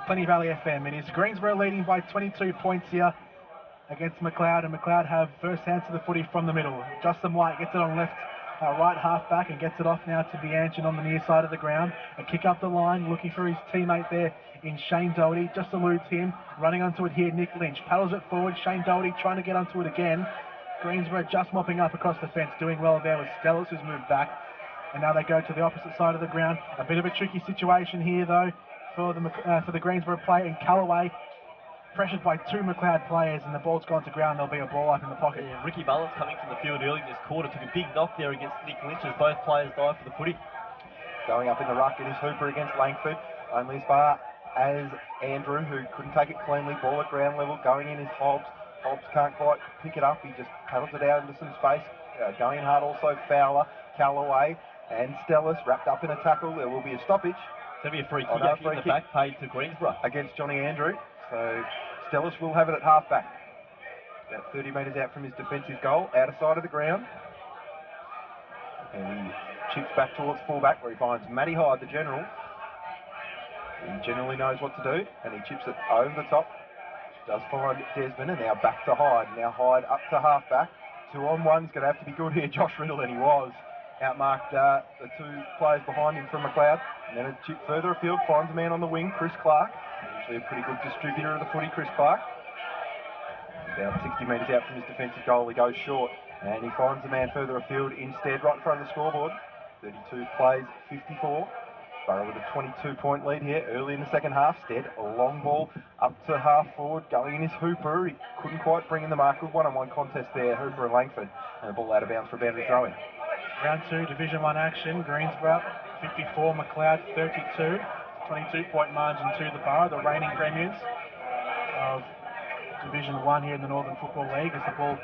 Plenty Valley FM. It is Greensborough leading by 22 points here against Macleod, and Macleod have first hands to the footy from the middle. Justin White gets it on left, right half back and gets it off now to Bianchin on the near side of the ground. A kick up the line, looking for his teammate there in Shane Doherty. Just eludes him. Running onto it here, Nick Lynch. Paddles it forward. Shane Doherty trying to get onto it again. Greensborough just mopping up across the fence. Doing well there with Stellis, who's moved back. And now they go to the opposite side of the ground. A bit of a tricky situation here, though, for the Greensborough player in Callaway. Pressured by two Macleod players, and the ball's gone to ground. There'll be a ball up in the pocket. Yeah, Ricky Mullins coming from the field early in this quarter took a big knock there against Nick Lynch as both players dive for the footy. Going up in the ruck, it is Hooper against Langford. Only as far as Andrew, who couldn't take it cleanly. Ball at ground level. Going in is Hobbs. Hobbs can't quite pick it up. He just paddles it out into some space. Going hard also Fowler, Callaway, and Stellis wrapped up in a tackle. There will be a stoppage. There'll be a free kick actually in the back paid to Greensborough. Against Johnny Andrew. So Stellis will have it at half back. About 30 metres out from his defensive goal, out of sight of the ground. And he chips back towards fullback where he finds Matty Hyde, the general. He generally knows what to do, and he chips it over the top. Does find Desmond, and now back to Hyde. Now Hyde up to half back. 2-on-1's going to have to be good here. Josh Riddle, and he was. Outmarked the two players behind him from Macleod. And then a chip further afield, finds a man on the wing, Chris Clark. Usually a pretty good distributor of the footy, Chris Clark. About 60 metres out from his defensive goal, he goes short. And he finds the man further afield instead, right in front of the scoreboard. 32 plays, 54. Borough with a 22-point lead here early in the second half. Stead, a long ball up to half forward. Going in is Hooper. He couldn't quite bring in the mark. Good one-on-one contest there, Hooper and Langford. And the ball out of bounds for a boundary throw-in. Round 2, Division 1 action. Greensborough 54, Macleod 32. 22-point margin to the Borough, the reigning premiers of Division 1 here in the Northern Football League, as the ball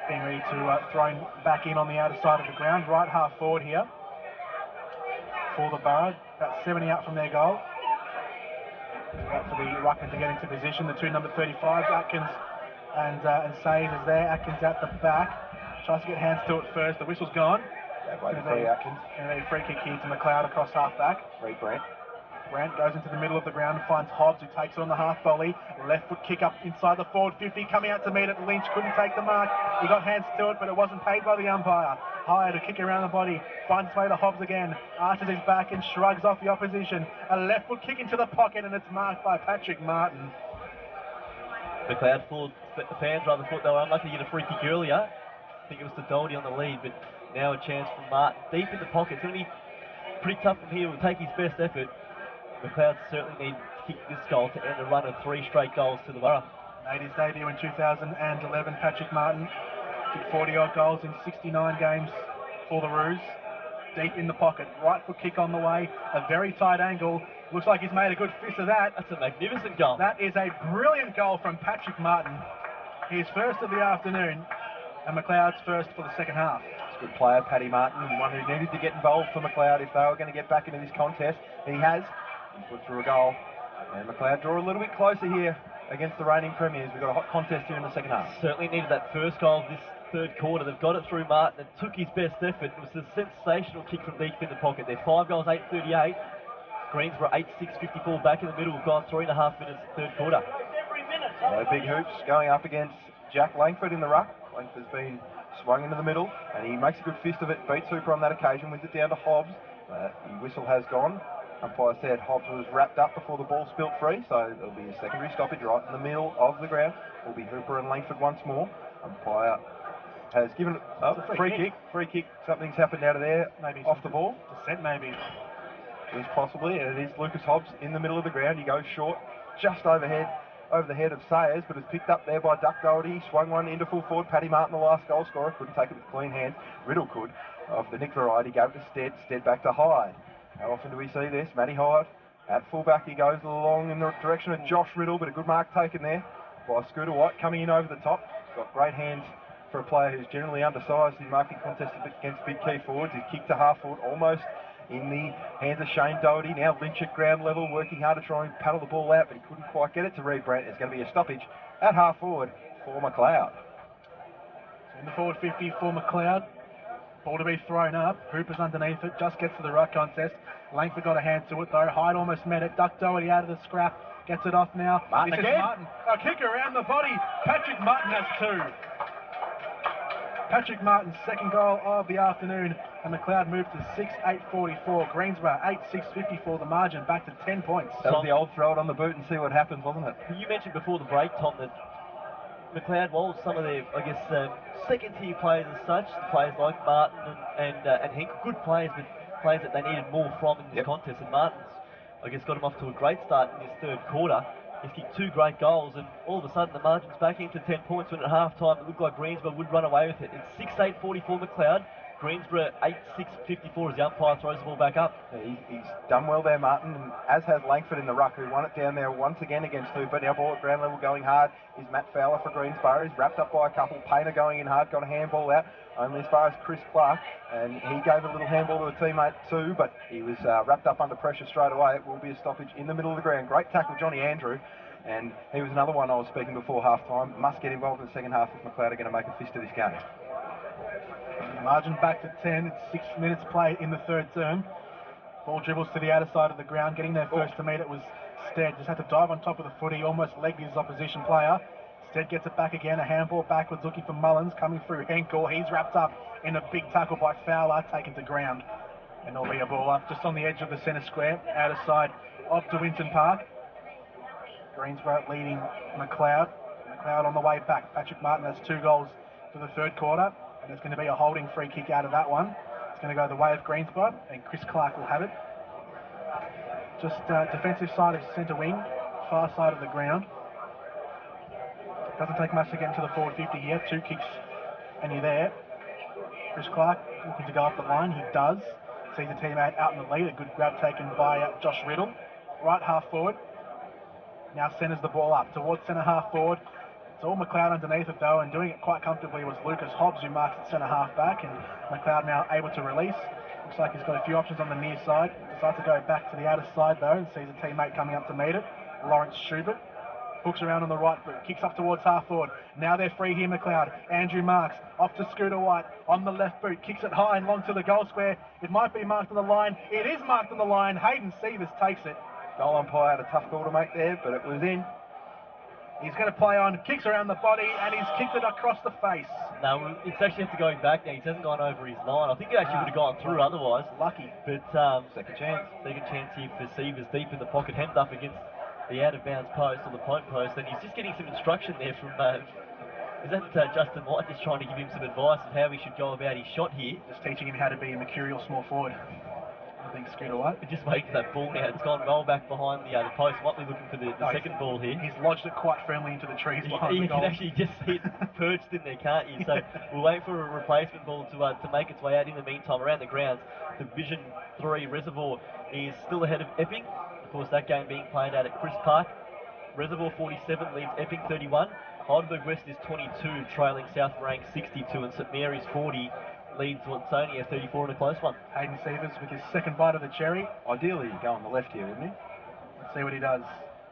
being ready to thrown back in on the outer side of the ground. Right half forward here for the Borough, about 70 out from their goal. Out for the Ruckman to get into position. The two number 35s, Atkins and Sayes is there. Atkins at the back, tries to get hands to it first. The whistle's gone. Atkins. And a free kick here to Macleod across half back. Reed Brandt. Brandt goes into the middle of the ground and finds Hobbs, who takes it on the half volley. Left foot kick up inside the forward 50, coming out to meet it. Lynch couldn't take the mark. He got hands to it, but it wasn't paid by the umpire. Hyde, a kick around the body, finds way to Hobbs again. Arches his back and shrugs off the opposition. A left foot kick into the pocket, and it's marked by Patrick Martin. Macleod fans rather thought they were unlucky to get a free kick earlier. I think it was to Doherty on the lead, but now a chance for Martin deep in the pocket. It's going to be pretty tough from here. We'll take his best effort. Macleod certainly need to kick this goal to end a run of 3 straight goals to the Borough. Made his debut in 2011, Patrick Martin. Kicked 40-odd goals in 69 games for the Roos. Deep in the pocket, right foot kick on the way, a very tight angle. Looks like he's made a good fist of that. That's a magnificent goal. That is a brilliant goal from Patrick Martin. His first of the afternoon, and Macleod's first for the second half. It's a good player, Paddy Martin, one who needed to get involved for Macleod if they were going to get back into this contest. He has. He put through a goal. And Macleod draw a little bit closer here against the reigning premiers. We've got a hot contest here in the second half. Certainly needed that first goal of this third quarter. They've got it through Martin and took his best effort. It was a sensational kick from deep in the pocket. They're 5 goals, 8:38. Greensborough 8-6-54 back in the middle. We've gone 3.5 minutes third quarter. So big hoops going up against Jack Langford in the ruck. Langford's been swung into the middle and he makes a good fist of it. Beats Hooper on that occasion, wins it down to Hobbs. The whistle has gone. Umpire said Hobbs was wrapped up before the ball spilt free, so there'll be a secondary stoppage right in the middle of the ground. Will be Hooper and Langford once more. Umpire has given it a free kick. Free kick. Something's happened out of there. Maybe off the ball. Descent maybe. Is possibly, and it is Lucas Hobbs in the middle of the ground. He goes short, just over the head of Sayers, but is picked up there by Duck Doherty. Swung one into full forward. Paddy Martin, the last goal scorer, couldn't take it with clean hands. Riddle could. Of the Nick variety, gave it to Stead. Stead back to Hyde. How often do we see this? Matty Hyde at fullback. He goes along in the direction of Josh Riddle, but a good mark taken there by Scooter White coming in over the top. He's got great hands for a player who's generally undersized in marking contests against big key forwards. He's kicked to half forward, almost in the hands of Shane Doherty. Now Lynch at ground level, working hard to try and paddle the ball out, but he couldn't quite get it to Reed Brandt. There's going to be a stoppage at half forward for Macleod. In the forward 50 for Macleod. Ball to be thrown up. Hooper's underneath it, just gets to the ruck contest. Langford got a hand to it though. Hyde almost met it. Duck Doherty out of the scrap. Gets it off now. Martin This is again. Martin. A kick around the body. Patrick Martin has 2. Patrick Martin's second goal of the afternoon, and Macleod moved to 6-8-44. Greensborough 8-6-54. The margin back to 10 points. That was the old throw it on the boot and see what happens, wasn't it? You mentioned before the break, Tom, that Macleod, while some of their, I guess, second-tier players as such, players like Martin and Henk, good players, but players that they needed more from in this contest. And Martin's, I guess, got him off to a great start in this third quarter. He's kicked 2 great goals, and all of a sudden the margin's back into 10 points when at half-time it looked like Greensborough would run away with it. It's 6-8-44 Macleod. Greensborough 8-6-54 as the umpire throws the ball back up. Yeah, he's done well there, Martin, and as has Langford in the ruck, who won it down there once again against Hooper. Now ball at ground level going hard is Matt Fowler for Greensborough. He's wrapped up by a couple. Painter going in hard, got a handball out, only as far as Chris Clark, and he gave a little handball to a teammate too, but he was wrapped up under pressure straight away. It will be a stoppage in the middle of the ground. Great tackle, Johnny Andrew, and he was another one I was speaking before half-time. Must get involved in the second half if Macleod are going to make a fist of this game. Margin back to 10. It's 6 minutes played in the third term. Ball dribbles to the outer side of the ground. Getting there first to meet it was Stead. Just had to dive on top of the footy, almost legged his opposition player. Stead gets it back again. A handball backwards looking for Mullins. Coming through Henkel. He's wrapped up in a big tackle by Fowler. Taken to ground. And there'll be a ball up just on the edge of the centre square. Outer side of DeWinton Park. Greensborough leading Macleod. Macleod on the way back. Patrick Martin has 2 goals for the third quarter. And there's going to be a holding free kick out of that one. It's going to go the way of Greensborough, and Chris Clark will have it. Just defensive side of centre wing, far side of the ground. Doesn't take much to get into the forward 50 here. 2 kicks and you're there. Chris Clark looking to go up the line. He does. Sees a teammate out in the lead. A good grab taken by Josh Riddle. Right half forward. Now centres the ball up towards centre half forward. It's all Macleod underneath it though, and doing it quite comfortably was Lucas Hobbs, who marks at centre half back, and Macleod now able to release. Looks like he's got a few options on the near side. Decides to go back to the outer side though, and sees a teammate coming up to meet it. Lawrence Schubert hooks around on the right foot, kicks up towards half forward. Now they're free here, Macleod. Andrew Marks off to Scooter White on the left boot, kicks it high and long to the goal square. It might be marked on the line. It is marked on the line. Hayden Sievers takes it. Goal umpire had a tough call to make there, but it was in. He's going to play on, kicks around the body, and he's kicked it across the face. No, it's actually have to go back now. He hasn't gone over his line. I think he actually would have gone through otherwise. Lucky. But Second chance. Second chance here for Sievers, deep in the pocket, hemmed up against the out-of-bounds post or the point post, and he's just getting some instruction there from, is that Justin White just trying to give him some advice of how he should go about his shot here? Just teaching him how to be a mercurial small forward. I think Scooter White. Just waiting for that ball now. It's gone well back behind the post. Might be looking for the second ball here. He's lodged it quite firmly into the trees behind the You goal. can actually just see it perched in there, can't you? So we'll wait for a replacement ball to make its way out. In the meantime, around the grounds, Division 3 Reservoir is still ahead of Epping. Of course, that game being played out at Chris Park. Reservoir 47 leads Epping 31. Heidelberg West is 22, trailing South Rank 62, and St Mary's 40 leads Watsonia 34 in a close one. Hayden Sievers with his second bite of the cherry. Ideally, he'd go on the left here, wouldn't he? Let's see what he does.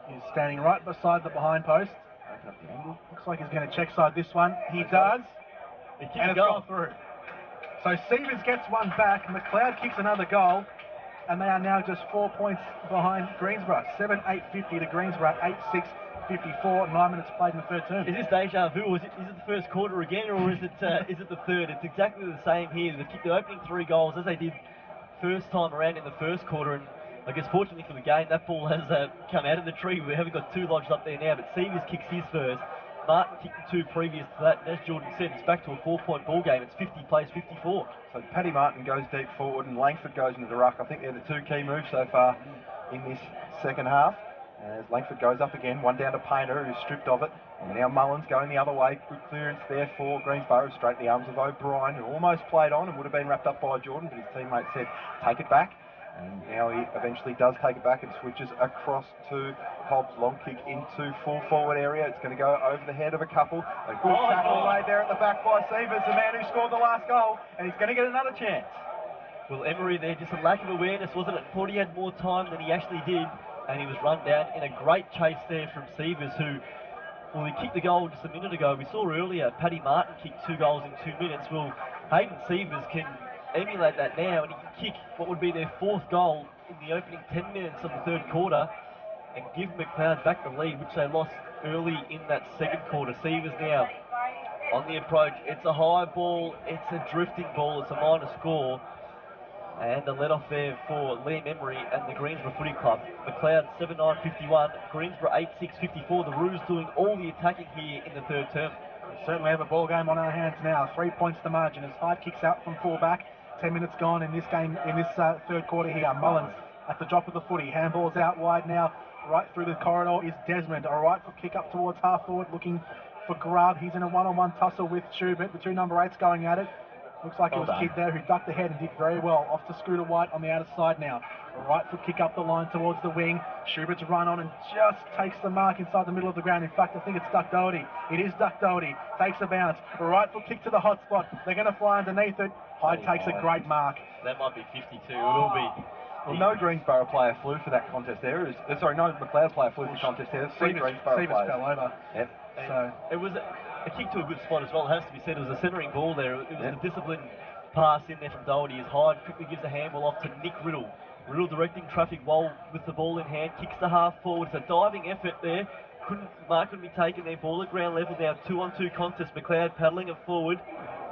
He's standing right beside the behind post. Open up the angle. Looks like he's going to check side this one. He does. And it's gone through. So Sievers gets one back. Macleod kicks another goal. And they are now just 4 points behind Greensborough. 7-8-50 to Greensborough. 8-6-54. 9 minutes played in the third term. Is this deja vu? Is it the first quarter again, or is it the third? It's exactly the same here. They kicked the opening 3 goals as they did first time around in the first quarter, and I guess fortunately for the game, that ball has come out of the tree. We haven't got 2 lodged up there now, but Sievers kicks his first. Martin kicked the 2 previous to that, and as Jordan said, it's back to a 4-point ball game. It's 50 plays 54. So Paddy Martin goes deep forward and Langford goes into the ruck. I think they're the 2 key moves so far in this second half. As Langford goes up again, one down to Painter, who's stripped of it. And now Mullins going the other way. Good clearance there for Greensborough, straight in the arms of O'Brien, who almost played on and would have been wrapped up by Jordan, but his teammate said, take it back. And now he eventually does take it back and switches across to Hobbs. Long kick into full forward area. It's going to go over the head of a couple. A good tackle laid there at the back by Sievers, the man who scored the last goal, and he's going to get another chance. Well, Emery there, just a lack of awareness, wasn't it? Thought he had more time than he actually did, and he was run down in a great chase there from Sievers, who, well, he kicked the goal just a minute ago. We saw earlier Paddy Martin kicked 2 goals in 2 minutes. Well, Hayden Sievers can emulate that now, and he can kick what would be their 4th goal in the opening 10 minutes of the third quarter. and give Macleod back the lead, which they lost early in that second quarter. Seavers now on the approach. It's a high ball, it's a drifting ball, it's a minor score. And the let off there for Liam Emery and the Greensborough Footy Club. Macleod 7-9-51, Greensborough 8-6-54. The Roos doing all the attacking here in the third term. We certainly have a ball game on our hands now. 3 points to margin as Hyde kicks out from fullback. 10 minutes gone in this game, in this third quarter here. Mullins at the drop of the footy. Handball's out wide now. Right through the corridor is Desmond. A right foot kick up towards half forward, looking for Grubb. He's in a one-on-one tussle with Schubert. The two number 8s going at it. Looks like it was Kidd there who ducked the head and did very well. Off to Scooter White on the outer side now. A right foot kick up the line towards the wing. Schubert's run on and just takes the mark inside the middle of the ground. In fact, I think it's Duck Doherty. It is Duck Doherty. Takes a bounce. A right foot kick to the hot spot. They're going to fly underneath it. Hyde takes a great mark. That might be 52. It will be. Well, no Greensborough player flew for that contest there. Sorry, no Macleod player flew for the contest there. Three Greensborough players fell over. Yep. So it was a kick to a good spot as well. It has to be said. It was a centering ball there. It was a disciplined pass in there from Doherty as Hyde quickly gives the handball off to Nick Riddle. Riddle directing traffic well with the ball in hand, kicks the half forward. It's a diving effort there. Mark couldn't be taken there. Ball at ground level now. 2-on-2 contest. Macleod paddling it forward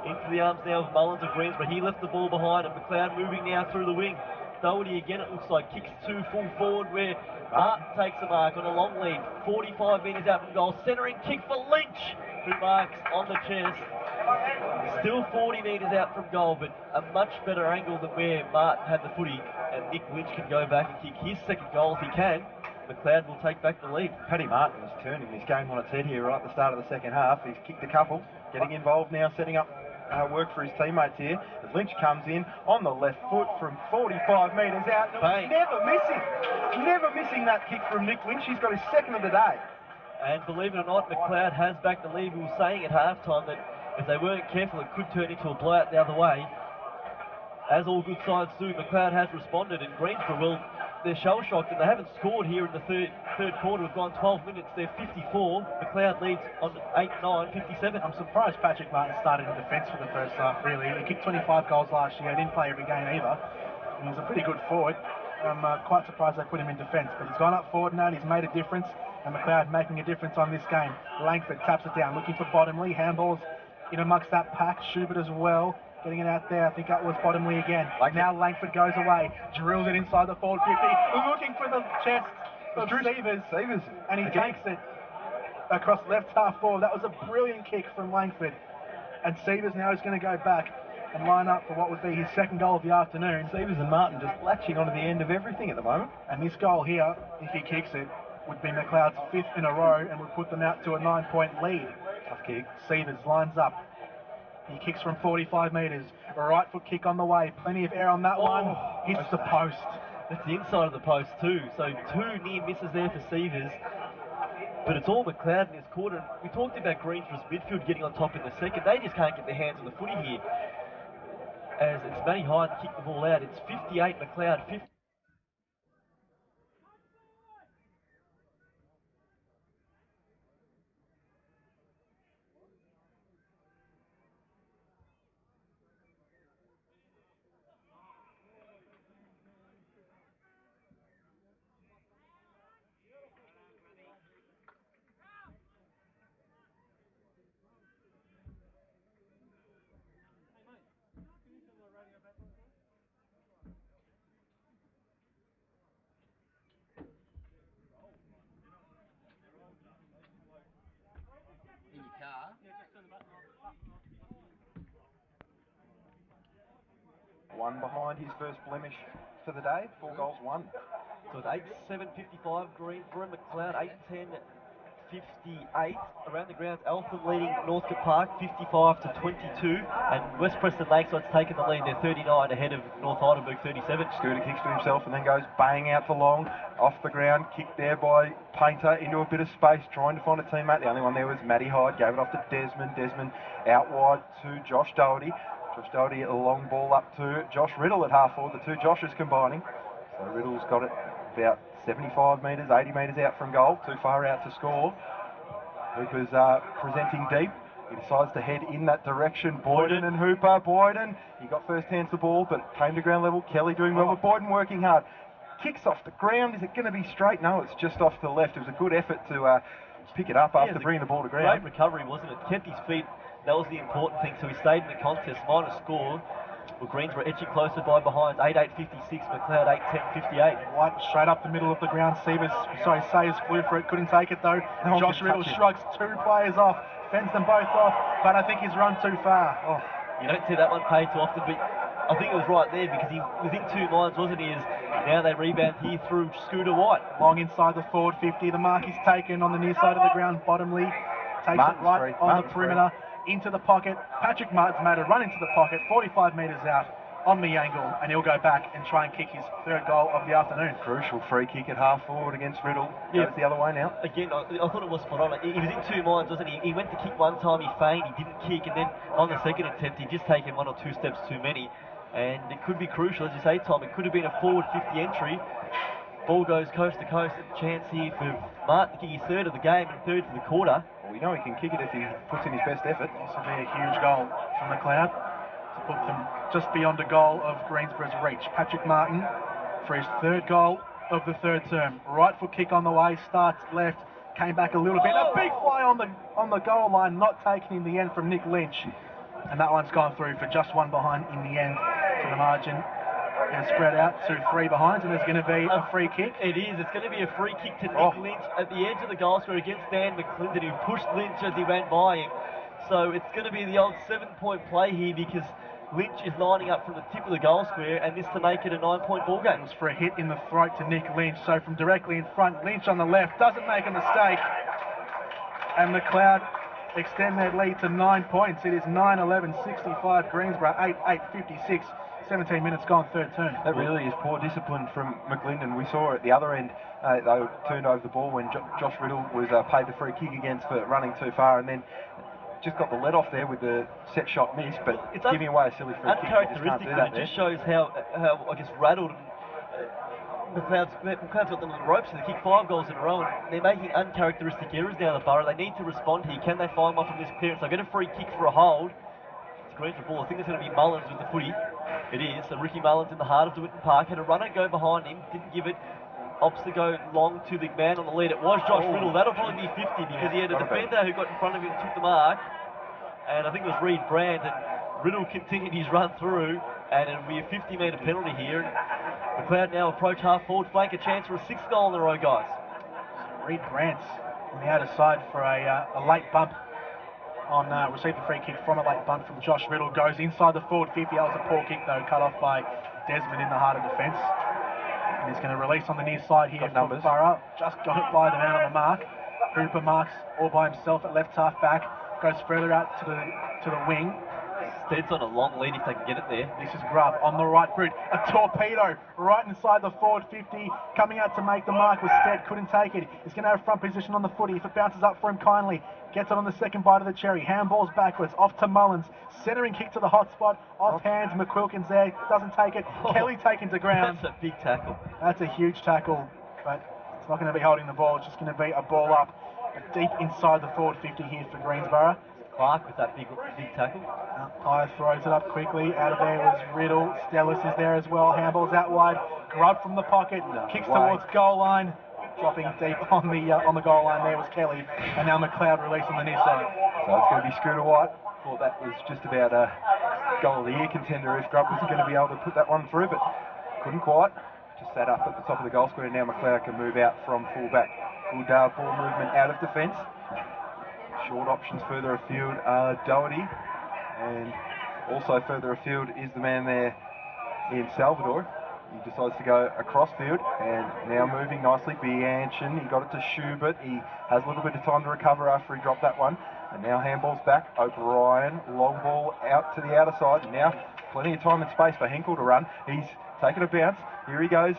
into the arms now of Mullins of Greensborough. He left the ball behind and Macleod moving now through the wing. Doherty again, it looks like, kicks to full forward where Martin takes the mark on a long lead. 45 metres out from goal. Centering kick for Lynch, who marks on the chest. Still 40 metres out from goal, but a much better angle than where Martin had the footy, and Nick Lynch can go back and kick his second goal if he can. Macleod will take back the lead. Paddy Martin was turning this game on its head here right at the start of the second half. He's kicked a couple, getting involved now, setting up work for his teammates here. As Lynch comes in on the left foot from 45 metres out. Never missing that kick from Nick Lynch. He's got his second of the day. And believe it or not, Macleod has backed the lead. We were saying at halftime that if they weren't careful, it could turn into a blowout the other way. As all good sides do, Macleod has responded, and Greensborough, well, they're shell-shocked, and they haven't scored here in the third quarter. We've gone 12 minutes, they're 54. Macleod leads on 8-9, 57. I'm surprised Patrick Martin started in defence for the first half, really. He kicked 25 goals last year. He didn't play every game either. He was a pretty good forward. I'm quite surprised they put him in defence, but he's gone up forward now and he's made a difference, and Macleod making a difference on this game. Langford taps it down, looking for Bottomley. Handballs in amongst that pack. Schubert as well, getting it out there. I think that was Bottomley again. Now Langford goes away, drills it inside the forward 50, looking for the chest of Seavers, and he takes it across left half forward. That was a brilliant kick from Langford, and Seavers now is going to go back and line up for what would be his second goal of the afternoon. Seavers and Martin just latching onto the end of everything at the moment. And this goal here, if he kicks it, would be Macleod's 5th in a row and would put them out to a 9-point lead. Tough kick. Seavers lines up. He kicks from 45 metres. A right foot kick on the way. Plenty of air on that one. Hits the post. That's the inside of the post too. So 2 near misses there for Seavers. But it's all Macleod in this quarter. We talked about Greensborough's midfield getting on top in the second. They just can't get their hands on the footy here. As it's Matty Hyde to kick the ball out. It's 58 Macleod, 50. One behind his first blemish for the day, 4 goals, 1. So it's 8-7-55 Greensborough, Macleod 8-10-58. Around the grounds, Eltham leading Northcote Park 55-22, and West Preston Lakeside's taken the lead. They're 39 ahead of North Heidelberg 37. Scooter kicks to himself and then goes bang out to long, off the ground, kicked there by Painter into a bit of space, trying to find a teammate. The only one there was Matty Hyde, gave it off to Desmond. Desmond out wide to Josh Doherty. Josh Doherty, a long ball up to Josh Riddle at half forward. The two Joshes combining. So Riddle's got it about 75 metres, 80 metres out from goal. Too far out to score. Hooper's presenting deep. He decides to head in that direction. Boyden and Hooper. Boyden, he got first hands the ball, but came to ground level. Kelly doing well, but Boyden working hard. kicks off the ground. Is it going to be straight? No, it's just off to the left. It was a good effort to pick it up after bringing the ball to ground. Great recovery, wasn't it? Kept his feet. That was the important thing. So he stayed in the contest. Minor score. Well, Greensborough edging closer by behind. 8-8-56. Macleod 8-10-58. White straight up the middle of the ground. Sayers flew for it. Couldn't take it though. No, Josh Riddle shrugs 2 players off. Fends them both off. But I think he's run too far. Oh, you don't see that one paid too often, but I think it was right there because he was in 2 minds, wasn't he? As now they rebound here through Scooter White. Long inside the forward 50. The mark is taken on the near side of the ground. Bottomley takes it right on the perimeter. Into the pocket. Patrick Martin's made a run into the pocket, 45 metres out on the angle, and he'll go back and try and kick his 3rd goal of the afternoon. Crucial free kick at half forward against Riddle. Goes the other way now. Again, I thought it was spot on. He was in 2 minds, wasn't he? He went to kick one time, he feigned, he didn't kick, and then on the second attempt, he just taken 1 or 2 steps too many. And it could be crucial, as you say, Tom. It could have been a forward 50 entry. Ball goes coast to coast. A chance here for Martin to kick his 3rd of the game and 3rd for the quarter. Well, we know he can kick it if he puts in his best effort. This will be a huge goal from Macleod to put them just beyond a goal of Greensborough's reach. Patrick Martin for his 3rd goal of the 3rd term. Right foot kick on the way, starts left, came back a little bit. A big fly on the goal line, not taken in the end from Nick Lynch. And that one's gone through for just 1 behind in the end to the margin. And spread out to 3 behinds, and there's going to be a free kick. It is. It's going to be a free kick to Nick Lynch at the edge of the goal square against Dan McClendon, who pushed Lynch as he ran by him. So it's going to be the old 7-point play here because Lynch is lining up from the tip of the goal square, and this to make it a 9-point ball game. It was for a hit in the throat to Nick Lynch. So from directly in front, Lynch on the left doesn't make a mistake, and Macleod extend their lead to 9 points. It is 9-11-65. Greensborough 8-8-56. 17 minutes gone, 3rd term. That really is poor discipline from McLinden. We saw at the other end, they turned over the ball when Josh Riddle was paid the free kick against for running too far, and then just got the let off there with the set shot miss, but it's giving away a silly free kick. Uncharacteristic, but it just shows how I guess rattled McLeod's got them on the ropes, and they kick 5 goals in a row, and they're making uncharacteristic errors down the Borough. They need to respond here. Can they find one from this clearance? They'll get a free kick for a hold. It's green for ball. I think it's going to be Mullins with the footy. It is. So Ricky Mullins in the heart of DeWitton Park had a runner go behind him, didn't give it. Opts to go long to the man on the lead. It was Josh Riddle. That'll probably be 50 because he had a defender who got in front of him and took the mark. And I think it was Reed Brand, and Riddle continued his run through, and it'll be a 50-metre penalty here. Macleod now approach half forward flank, a chance for a 6th goal in a row, guys. Reed Brand on the outer side for a late bump. Received the free kick from a late bunt from Josh Riddle. Goes inside the forward 50. That was a poor kick though, cut off by Desmond in the heart of defence. And he's going to release on the near side here for Borough. Just got it by the man on the mark. Hooper marks all by himself at left half back. Goes further out to the wing. Stead's on a long lead if they can get it there. This is Grubb on the right boot. A torpedo right inside the forward 50. Coming out to make the mark was Stead. Couldn't take it. He's going to have front position on the footy. If it bounces up for him kindly. Gets it on the second bite of the cherry. Handballs backwards. Off to Mullins. Centering kick to the hot spot. Off hands. McQuilkin's there. Doesn't take it. Kelly taken to ground. That's a big tackle. That's a huge tackle. But it's not going to be holding the ball. It's just going to be a ball up. Deep inside the forward 50 here for Greensborough. Clark with that big tackle. Pye throws it up quickly. Out of there was Riddle. Stellis is there as well. Handballs out wide. Grubb from the pocket. Kicks towards goal line. Dropping deep on the goal line there was Kelly. And now Macleod released on the near side. So it's going to be Scooter White. Thought that was just about a goal of the year contender if Grubb was going to be able to put that one through, but couldn't quite. Just sat up at the top of the goal square. Now Macleod can move out from full back. Good ball movement out of defence. Short options further afield are Doherty, and also further afield is the man there in Salvador. He decides to go across field, and now moving nicely, Bianchin. He got it to Schubert. He has a little bit of time to recover after he dropped that one. And now handballs back. O'Brien, long ball out to the outer side. Now plenty of time and space for Henkel to run. He's taken a bounce. Here he goes.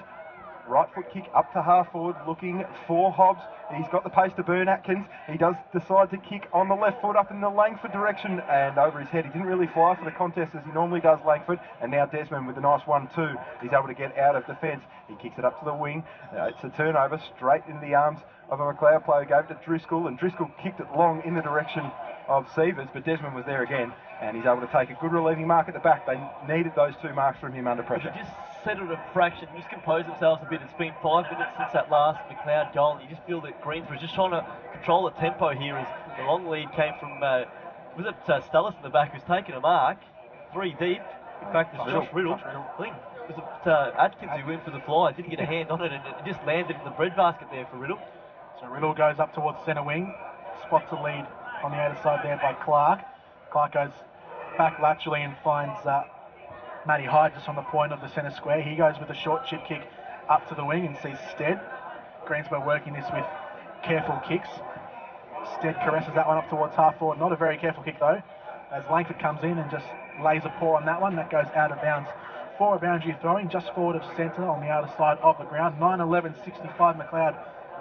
Right foot kick up to half forward, looking for Hobbs. He's got the pace to burn Atkins. He does decide to kick on the left foot up in the Langford direction and over his head. He didn't really fly for the contest as he normally does, Langford. And now Desmond with a nice 1-2. He's able to get out of defence. He kicks it up to the wing. It's a turnover straight in the arms of a Macleod player. Gave it to Driscoll, and Driscoll kicked it long in the direction of Sievers, but Desmond was there again, and he's able to take a good relieving mark at the back. They needed those 2 marks from him under pressure. Just settled a fraction, just composed themselves a bit. It's been 5 minutes since that last Macleod goal, and you just feel that Greensborough just trying to control the tempo here as the long lead came from, was it Stellis in the back who's taken a mark, 3 deep. In fact, it's Josh Riddle. I think it was Atkins who went for the fly, didn't get a hand on it, and it just landed in the breadbasket there for Riddle. So Riddle goes up towards centre wing, spots a lead on the outer side there by Clark. Clark goes back laterally and finds Matty Hyde just on the point of the centre square. He goes with a short chip kick up to the wing and sees Stead. Greensborough working this with careful kicks. Stead caresses that one up towards half forward. Not a very careful kick though, as Langford comes in and just lays a paw on that one. That goes out of bounds for a boundary throwing just forward of centre on the outer side of the ground. 9-11-65 Macleod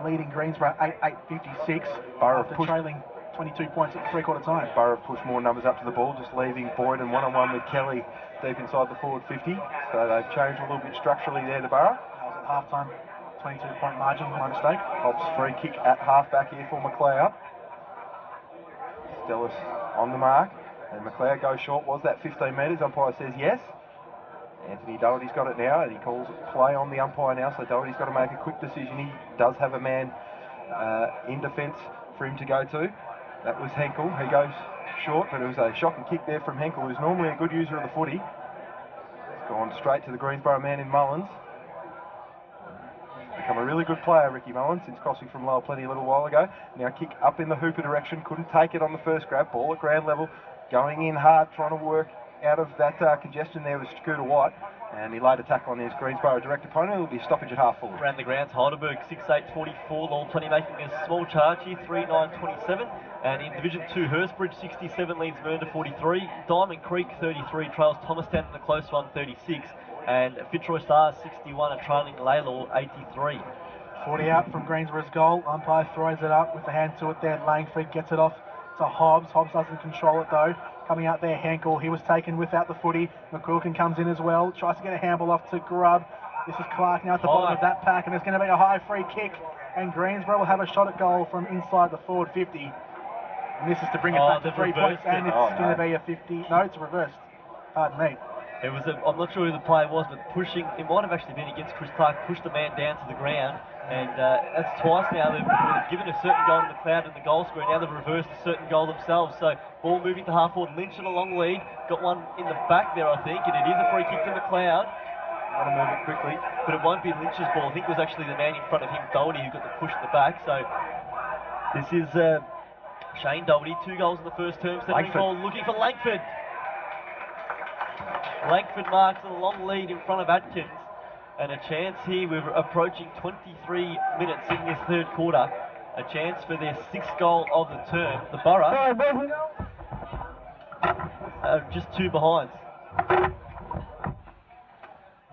leading Greensborough 8-8-56 after trailing 22 points at three-quarter time. Borough pushed more numbers up to the ball, just leaving Boyd and one-on-one with Kelly deep inside the forward 50. So they've changed a little bit structurally there to Borough. That was at half-time, 22-point margin, my mistake. Hobbs free kick at half-back here for Macleod. Stellis on the mark, and Macleod goes short. Was that 15 metres? Umpire says yes. Anthony Doherty's got it now, and he calls play on the umpire now, so Doherty's got to make a quick decision. He does have a man in defence for him to go to. That was Henkel. He goes short, but it was a shocking kick there from Henkel, who's normally a good user of the footy. It's gone straight to the Greensborough man in Mullins. Become a really good player, Ricky Mullins, since crossing from lower plenty a little while ago. Now kick up in the Hooper direction, couldn't take it on the first grab. Ball at ground level, going in hard, trying to work out of that congestion there with Scooter White, and he laid a tackle on his Greensborough direct opponent. It'll be stoppage at half forward. Around the grounds, Heidelberg 6-8-44, Lowell Plenty making a small charge here, 3-9-27, and in Division 2, Hurstbridge 67 leads Mernda 43, Diamond Creek 33 trails Thomastown in the close one 36, and Fitzroy Stars 61 are trailing Laylaw 83. 40 out from Greensborough's goal. Umpire throws it up with the hand to it there. Langford gets it off to Hobbs. Hobbs doesn't control it though. Coming out there, Henkel. He was taken without the footy. McQuilkin comes in as well. Tries to get a handball off to Grubb. This is Clark now at the bottom of that pack, and there's going to be a high free kick. And Greensborough will have a shot at goal from inside the forward 50. And this is to bring it back to 3 points. And it's going to be a 50. No, it's reversed. Pardon me. It was I'm not sure who the player was, but pushing, it might have actually been against Chris Clark, pushed the man down to the ground, and that's twice now they've given a certain goal to Macleod in the goal square, now they've reversed a certain goal themselves, so ball moving to half forward, Lynch in a long lead, got one in the back there I think, and it is a free kick to Macleod. Want to move it quickly, but it won't be Lynch's ball. I think it was actually the man in front of him, Doherty, who got the push at the back, so this is Shane Doherty, 2 goals in the first term, centering ball, looking for Langford. Langford marks a long lead in front of Atkins, and a chance here. We're approaching 23 minutes in this third quarter. A chance for their 6th goal of the term. The Borough just 2 behind.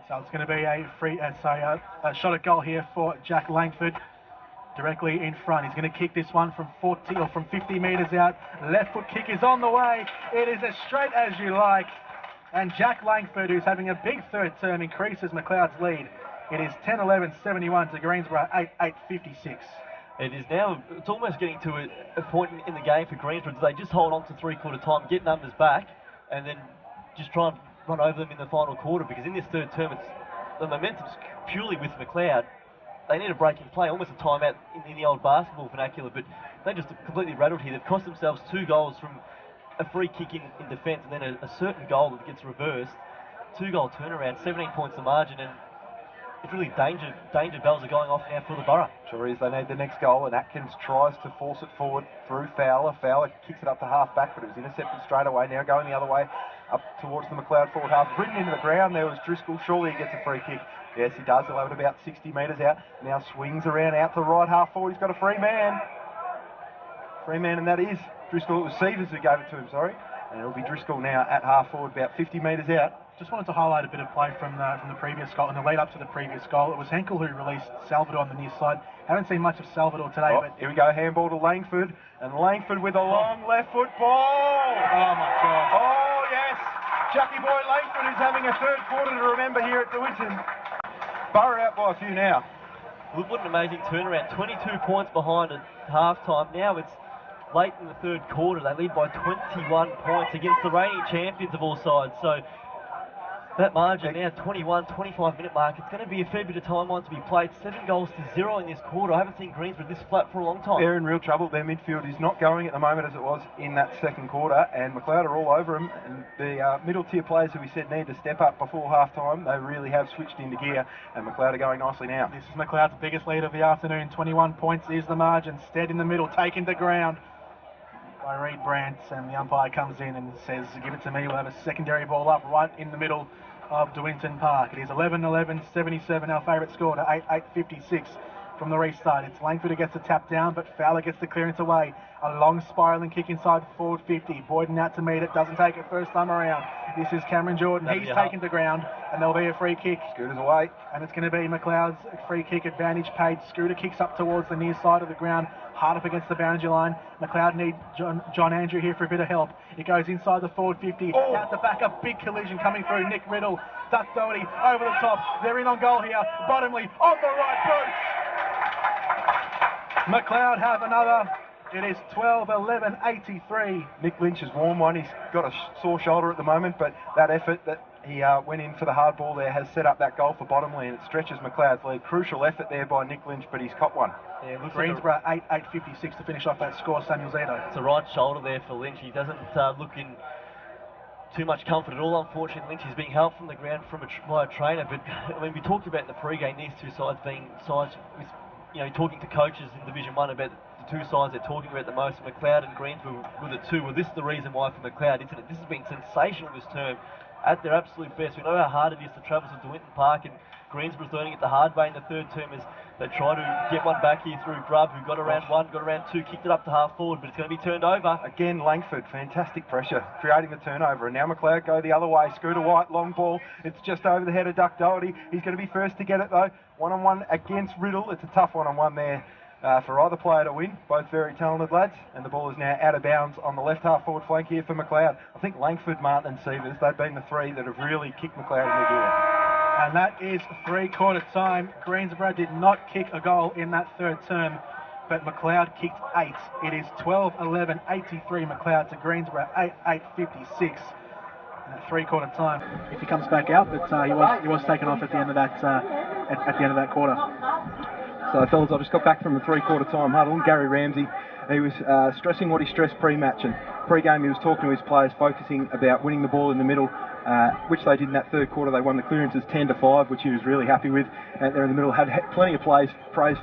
So it's going to be a free, a shot at goal here for Jack Langford, directly in front. He's going to kick this one from 40 or from 50 metres out. Left foot kick is on the way. It is as straight as you like. And Jack Langford, who's having a big third term, increases Macleod's lead. It is 10-11-71 to Greensborough, 8-8-56. It is now, it's almost getting to a point in the game for Greensborough. They just hold on to three-quarter time, get numbers back, and then just try and run over them in the final quarter, because in this third term, the momentum's purely with Macleod. They need a break in play, almost a timeout in the old basketball vernacular, but they just completely rattled here. They've cost themselves 2 goals from a free kick in defence, and then a certain goal that gets reversed. 2-goal turnaround, 17 points the margin, and it's really danger bells are going off now for the Borough. Sure is. They need the next goal, and Atkins tries to force it forward through Fowler. Fowler kicks it up to half back, but it was intercepted straight away. Now going the other way up towards the Macleod forward half. Ridden into the ground, there was Driscoll. Surely he gets a free kick. Yes, he does. He'll have it about 60 metres out. Now swings around out to the right half forward. He's got a free man. Free man, and that is Driscoll. It was Severs who gave it to him, sorry. And it'll be Driscoll now at half forward, about 50 metres out. Just wanted to highlight a bit of play from the previous goal, and the lead up to the previous goal. It was Henkel who released Salvador on the near side. Haven't seen much of Salvador today, but here we go, handball to Langford, and Langford with a long left foot ball. Oh my God! Oh yes, Chucky boy Langford, who's having a third quarter to remember here at DeWinton. Borough out by a few now. Look, what an amazing turnaround! 22 points behind at half time. Now it's late in the third quarter. They lead by 21 points against the reigning champions of all sides. So That margin now, 21, 25-minute mark. It's going to be a fair bit of time on to be played. 7 goals to 0 in this quarter. I haven't seen Greensborough this flat for a long time. They're in real trouble. Their midfield is not going at the moment as it was in that second quarter, and Macleod are all over them. And the middle tier players who we said need to step up before half time, they really have switched into gear, and Macleod are going nicely now. This is Macleod's biggest lead of the afternoon. 21 points is the margin. Stead in the middle, taken to ground by Reed Brandt, and the umpire comes in and says, give it to me. We'll have a secondary ball up right in the middle of Dewington Park. It is 11-11-77, our favourite score to 8-8-56 from the restart. It's Langford who gets the tap down, but Fowler gets the clearance away. A long spiralling kick inside forward 50. Boyden out to meet it, doesn't take it first time around. This is Cameron Jordan. He's taken to ground, and there'll be a free kick. Scooter's away. And it's going to be Macleod's free kick advantage paid. Scooter kicks up towards the near side of the ground, hard up against the boundary line. Macleod need John Andrew here for a bit of help. It goes inside the forward 50. Oh. Out the back, a big collision coming through. Nick Riddle, Duck Doherty over the top. They're in on goal here. Bottomley on the right boot. Macleod have another. It is 12-11-83. Nick Lynch has worn one. He's got a sore shoulder at the moment, but that effort that he went in for the hard ball there has set up that goal for Bottomley, and it stretches Macleod's lead. Crucial effort there by Nick Lynch, but he's caught one. Yeah, Greensborough 8-8-56 to finish off that score. Samuel Zito. It's a right shoulder there for Lynch. He doesn't look in too much comfort at all. Unfortunately, Lynch is being helped from the ground by a trainer. But I mean, we talked about in the pre-game these two sides being sides with, talking to coaches in Division 1 about the two sides they're talking about the most. Macleod and Greensborough were the two. Well, this is the reason why for Macleod, isn't it? This has been sensational this term. At their absolute best. We know how hard it is to travel to Dewington Park, and Greensborough's learning it the hard way in the third term as they try to get one back here through Grubb, who got around one, got around two, kicked it up to half forward, but it's going to be turned over. Again, Langford, fantastic pressure, creating the turnover, and now Macleod go the other way. Scooter White, long ball, it's just over the head of Duck Doherty. He's going to be first to get it though. One-on-one against Riddle. It's a tough one-on-one there. For either player to win, both very talented lads, and the ball is now out of bounds on the left half forward flank here for Macleod. I think Langford, Martin and Sievers, they've been the three that have really kicked Macleod in the gear. And that is three-quarter time. Greensborough did not kick a goal in that third term, but Macleod kicked 8. It is 12-11-83 Macleod to Greensborough 8-8-56. At three-quarter time, if he comes back out, but he was taken off at the end of that at the end of that quarter. So, fellas, I just got back from the three-quarter time huddle, and Gary Ramsey, he was stressing what he stressed pre-match, and pre-game he was talking to his players, focusing about winning the ball in the middle, which they did in that third quarter. They won the clearances 10-5, which he was really happy with. They're in the middle, had plenty of praise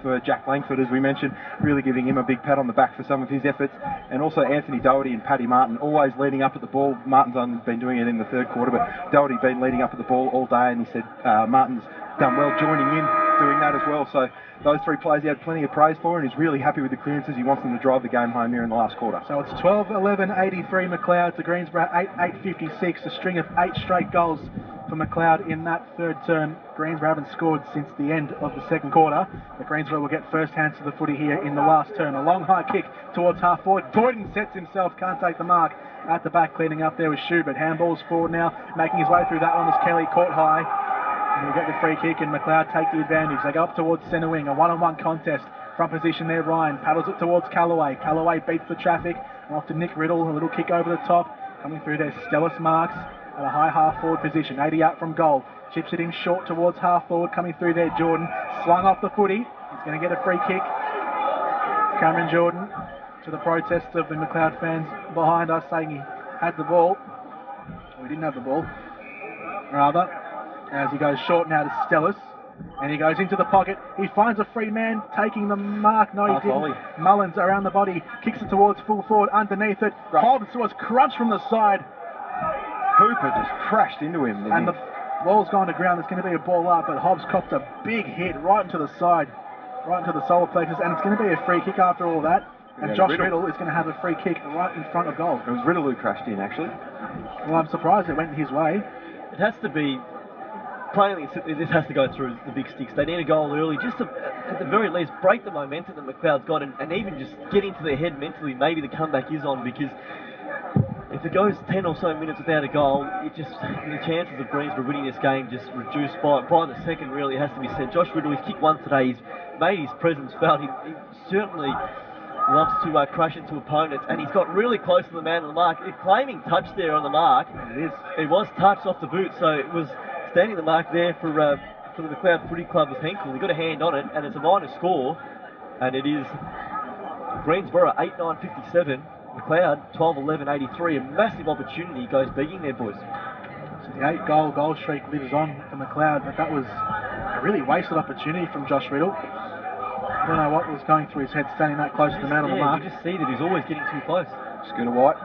for Jack Langford, as we mentioned, really giving him a big pat on the back for some of his efforts, and also Anthony Doherty and Paddy Martin, always leading up at the ball. Martin's only been doing it in the third quarter, but Doherty been leading up at the ball all day, and he said Martin's done well joining in, doing that as well. So those three players he had plenty of praise for, and he's really happy with the clearances. He wants them to drive the game home here in the last quarter. So it's 12-11-83 Macleod to Greensborough 8-8-56, a string of 8 straight goals for Macleod in that third term. Greensborough haven't scored since the end of the second quarter, but Greensborough will get first hands to the footy here in the last term. A long high kick towards half forward. Boyden sets himself, can't take the mark. At the back, cleaning up there with Schubert. Handballs forward now, making his way through that one as Kelly caught high. And we'll get the free kick, and Macleod take the advantage. They go up towards centre wing, a one-on-one contest. Front position there, Ryan paddles it towards Callaway. Callaway beats the traffic, and off to Nick Riddle, a little kick over the top. Coming through there, Stellis Marks at a high half-forward position. 80 out from goal. Chips it in short towards half-forward. Coming through there, Jordan. Slung off the footy. He's going to get a free kick. Cameron Jordan, to the protests of the Macleod fans behind us, saying he had the ball. Well, he didn't have the ball, rather. As he goes short now to Stellis, and he goes into the pocket. He finds a free man, taking the mark. No, he didn't. Volley. Mullins around the body, kicks it towards full forward, underneath it. Hobbs was crunched from the side. Hooper just crashed into him. And the ball's gone to ground. There's going to be a ball up, but Hobbs copped a big hit right into the side, right into the solar plexus, and it's going to be a free kick after all that. And Josh Riddle is going to have a free kick right in front of goal. It was Riddle who crashed in, actually. Well, I'm surprised it went his way. It has to be... Plainly, this has to go through the big sticks. They need a goal early, just to, at the very least, break the momentum that Macleod's got, and even just get into their head mentally. Maybe the comeback is on, because if it goes 10 or so minutes without a goal, the chances of Greensborough winning this game just reduced by the second. Really, it has to be said. Josh Riddle, he's kicked one today. He's made his presence felt. He certainly loves to crash into opponents, and he's got really close to the man on the mark. Claiming touch there on the mark. It is. It was touched off the boot, so it was standing the mark there for the Macleod Footy Club was Henkel. He got a hand on it, and it's a minor score, and it is Greensborough 8-9-57, Macleod 12-11-83. A massive opportunity goes begging there, boys. So the 8-goal streak lives on for Macleod, but that was a really wasted opportunity from Josh Riddle. I don't know what was going through his head standing that close to the man on the mark. You just see that he's always getting too close. Scooter White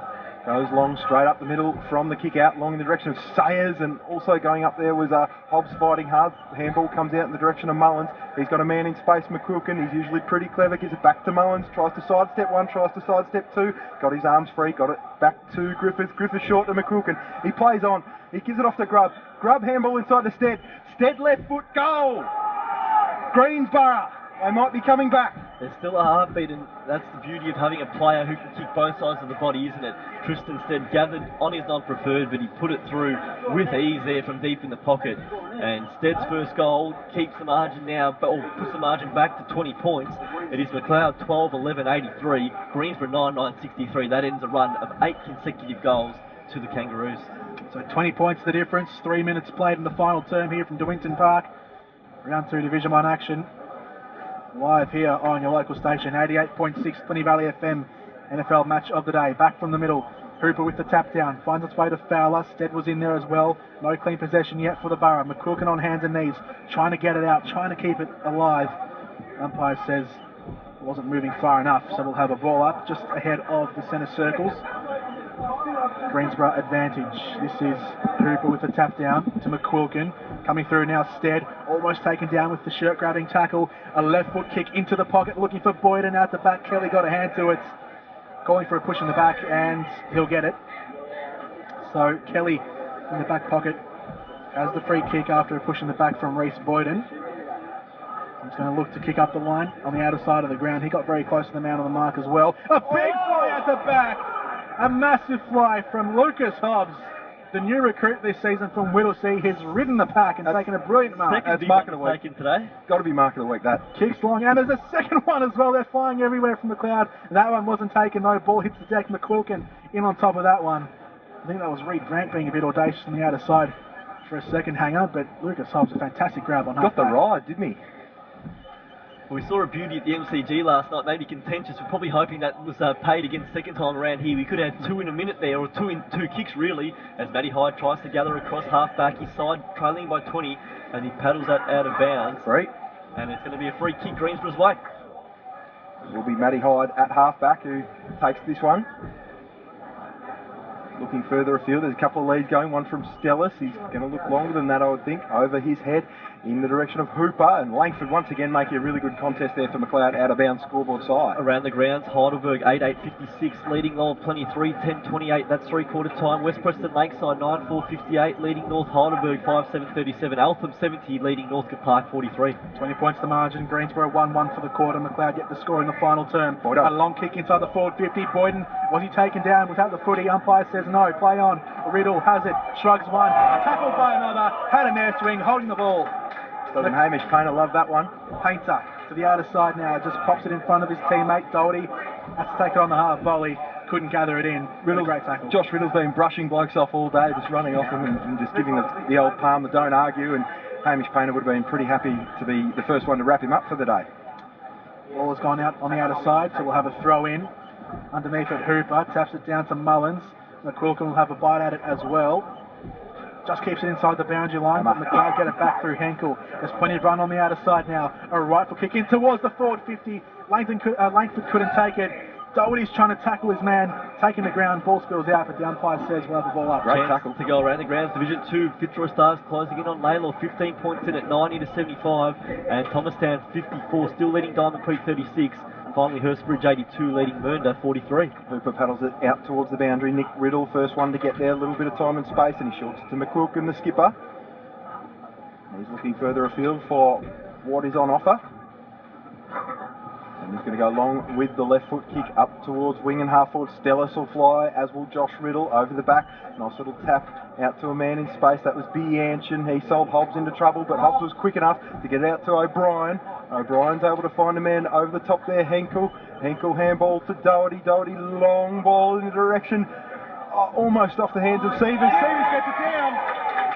goes long straight up the middle from the kick out, long in the direction of Sayers, and also going up there was Hobbs fighting hard. The handball comes out in the direction of Mullins. He's got a man in space, McQuilkin. He's usually pretty clever, gives it back to Mullins, tries to sidestep one, tries to sidestep two, got his arms free, got it back to Griffiths. Griffiths short to McQuilkin. He plays on, he gives it off to Grubb. Grubb handball inside to Stead. Stead left foot, goal! Greensborough. They might be coming back. There's still a heartbeat, and that's the beauty of having a player who can kick both sides of the body, isn't it? Tristan Stead gathered on his non-preferred, but he put it through with ease there from deep in the pocket. And Stead's first goal keeps the margin now, or puts the margin back to 20 points. It is Macleod 12-11-83, Greensborough 9-9-63. That ends a run of 8 consecutive goals to the Kangaroos. So 20 points the difference, 3 minutes played in the final term here from DeWinton Park. Round 2 Division 1 action. Live here on your local station, 88.6 Plenty Valley FM, NFL match of the day. Back from the middle, Hooper with the tap down, finds its way to Fowler. Stead was in there as well. No clean possession yet for the Borough. McQuilkin on hands and knees, trying to get it out, trying to keep it alive. Umpire says it wasn't moving far enough, so we'll have a ball up just ahead of the centre circles. Greensborough advantage. This is Hooper with the tap down to McQuilkin. Coming through now, Stead, almost taken down with the shirt grabbing tackle. A left foot kick into the pocket, looking for Boyden out the back. Kelly got a hand to it, calling for a push in the back, and he'll get it. So Kelly in the back pocket has the free kick after a push in the back from Reece Boyden. He's going to look to kick up the line on the outer side of the ground. He got very close to the man on the mark as well. A big fly at the back! A massive fly from Lucas Hobbs, the new recruit this season from Whittlesea. He's ridden the pack and taken a brilliant mark. Second mark of the week week today. Got to be mark of the week, that. Kicks long, and there's a second one as well. They're flying everywhere from Macleod. That one wasn't taken, no. Ball hits the deck. McQuilkin in on top of that one. I think that was Reed Grant being a bit audacious on the outer side for a second hanger, but Lucas Hobbs, a fantastic grab on half. Got the ride, didn't he? Well, we saw a beauty at the MCG last night, maybe contentious. We're probably hoping that was paid again the second time around here. We could have 2 in a minute there, or two kicks really, as Matty Hyde tries to gather across half back. His side trailing by 20, and he paddles that out of bounds. Free. And it's going to be a free kick Greensborough's way. It will be Matty Hyde at half back who takes this one. Looking further afield, there's a couple of leads going, one from Stellis. He's going to look longer than that, I would think, over his head in the direction of Hooper, and Langford once again making a really good contest there for Macleod, out of bounds scoreboard side. Around the grounds, Heidelberg 8-8-56, leading Lowell Plenty 3-10-28, that's 3/4 time. West Preston Lakeside 9-4-58, leading North Heidelberg 5-7-37, Altham 70, leading Northcote Park 43. 20 points the margin, Greensborough 1-1 for the quarter. Macleod yet to score in the final term. Boyden. A long kick inside the forward 50. Boyden, was he taken down without the footy? Umpire says no, play on. Riddle has it, shrugs one, tackled by another, had an air swing, holding the ball. Doesn't Hamish Painter love that one? Painter to the outer side now, just pops it in front of his teammate Doherty. Has to take it on the half volley, couldn't gather it in. Really great tackle. Josh Riddle's been brushing blokes off all day, just running off them and just giving the old palm, the don't argue, and Hamish Painter would have been pretty happy to be the first one to wrap him up for the day. Ball has gone out on the outer side, so we'll have a throw in. Underneath it, Hooper taps it down to Mullins. McQuilkin will have a bite at it as well. Just keeps it inside the boundary line, but Macleod get it back through Henkel. There's plenty of run on the outer side now. A rightful kick in towards the forward 50. Langford couldn't take it. Doherty's trying to tackle his man, taking the ground. Ball spills out, but the umpire says we'll have the ball up. Great tackle to go around the grounds. Division 2, Fitzroy Stars closing in on Laylaw, 15 points in at 90-75, and Thomastown 54, still leading Diamond Creek 36. Finally, Hurstbridge 82, leading Mernda 43. Hooper paddles it out towards the boundary. Nick Riddle, first one to get there, a little bit of time and space, and he shorts to McQuilkin, the skipper. He's looking further afield for what is on offer. And he's going to go long with the left foot kick up towards wing and half forward. Stellis will fly, as will Josh Riddle over the back. Nice little tap out to a man in space. That was Bianchin. He sold Hobbs into trouble, but Hobbs was quick enough to get it out to O'Brien. O'Brien's able to find a man over the top there, Henkel. Henkel handball to Doherty. Doherty long ball in the direction, almost off the hands of Severs. Severs gets it down,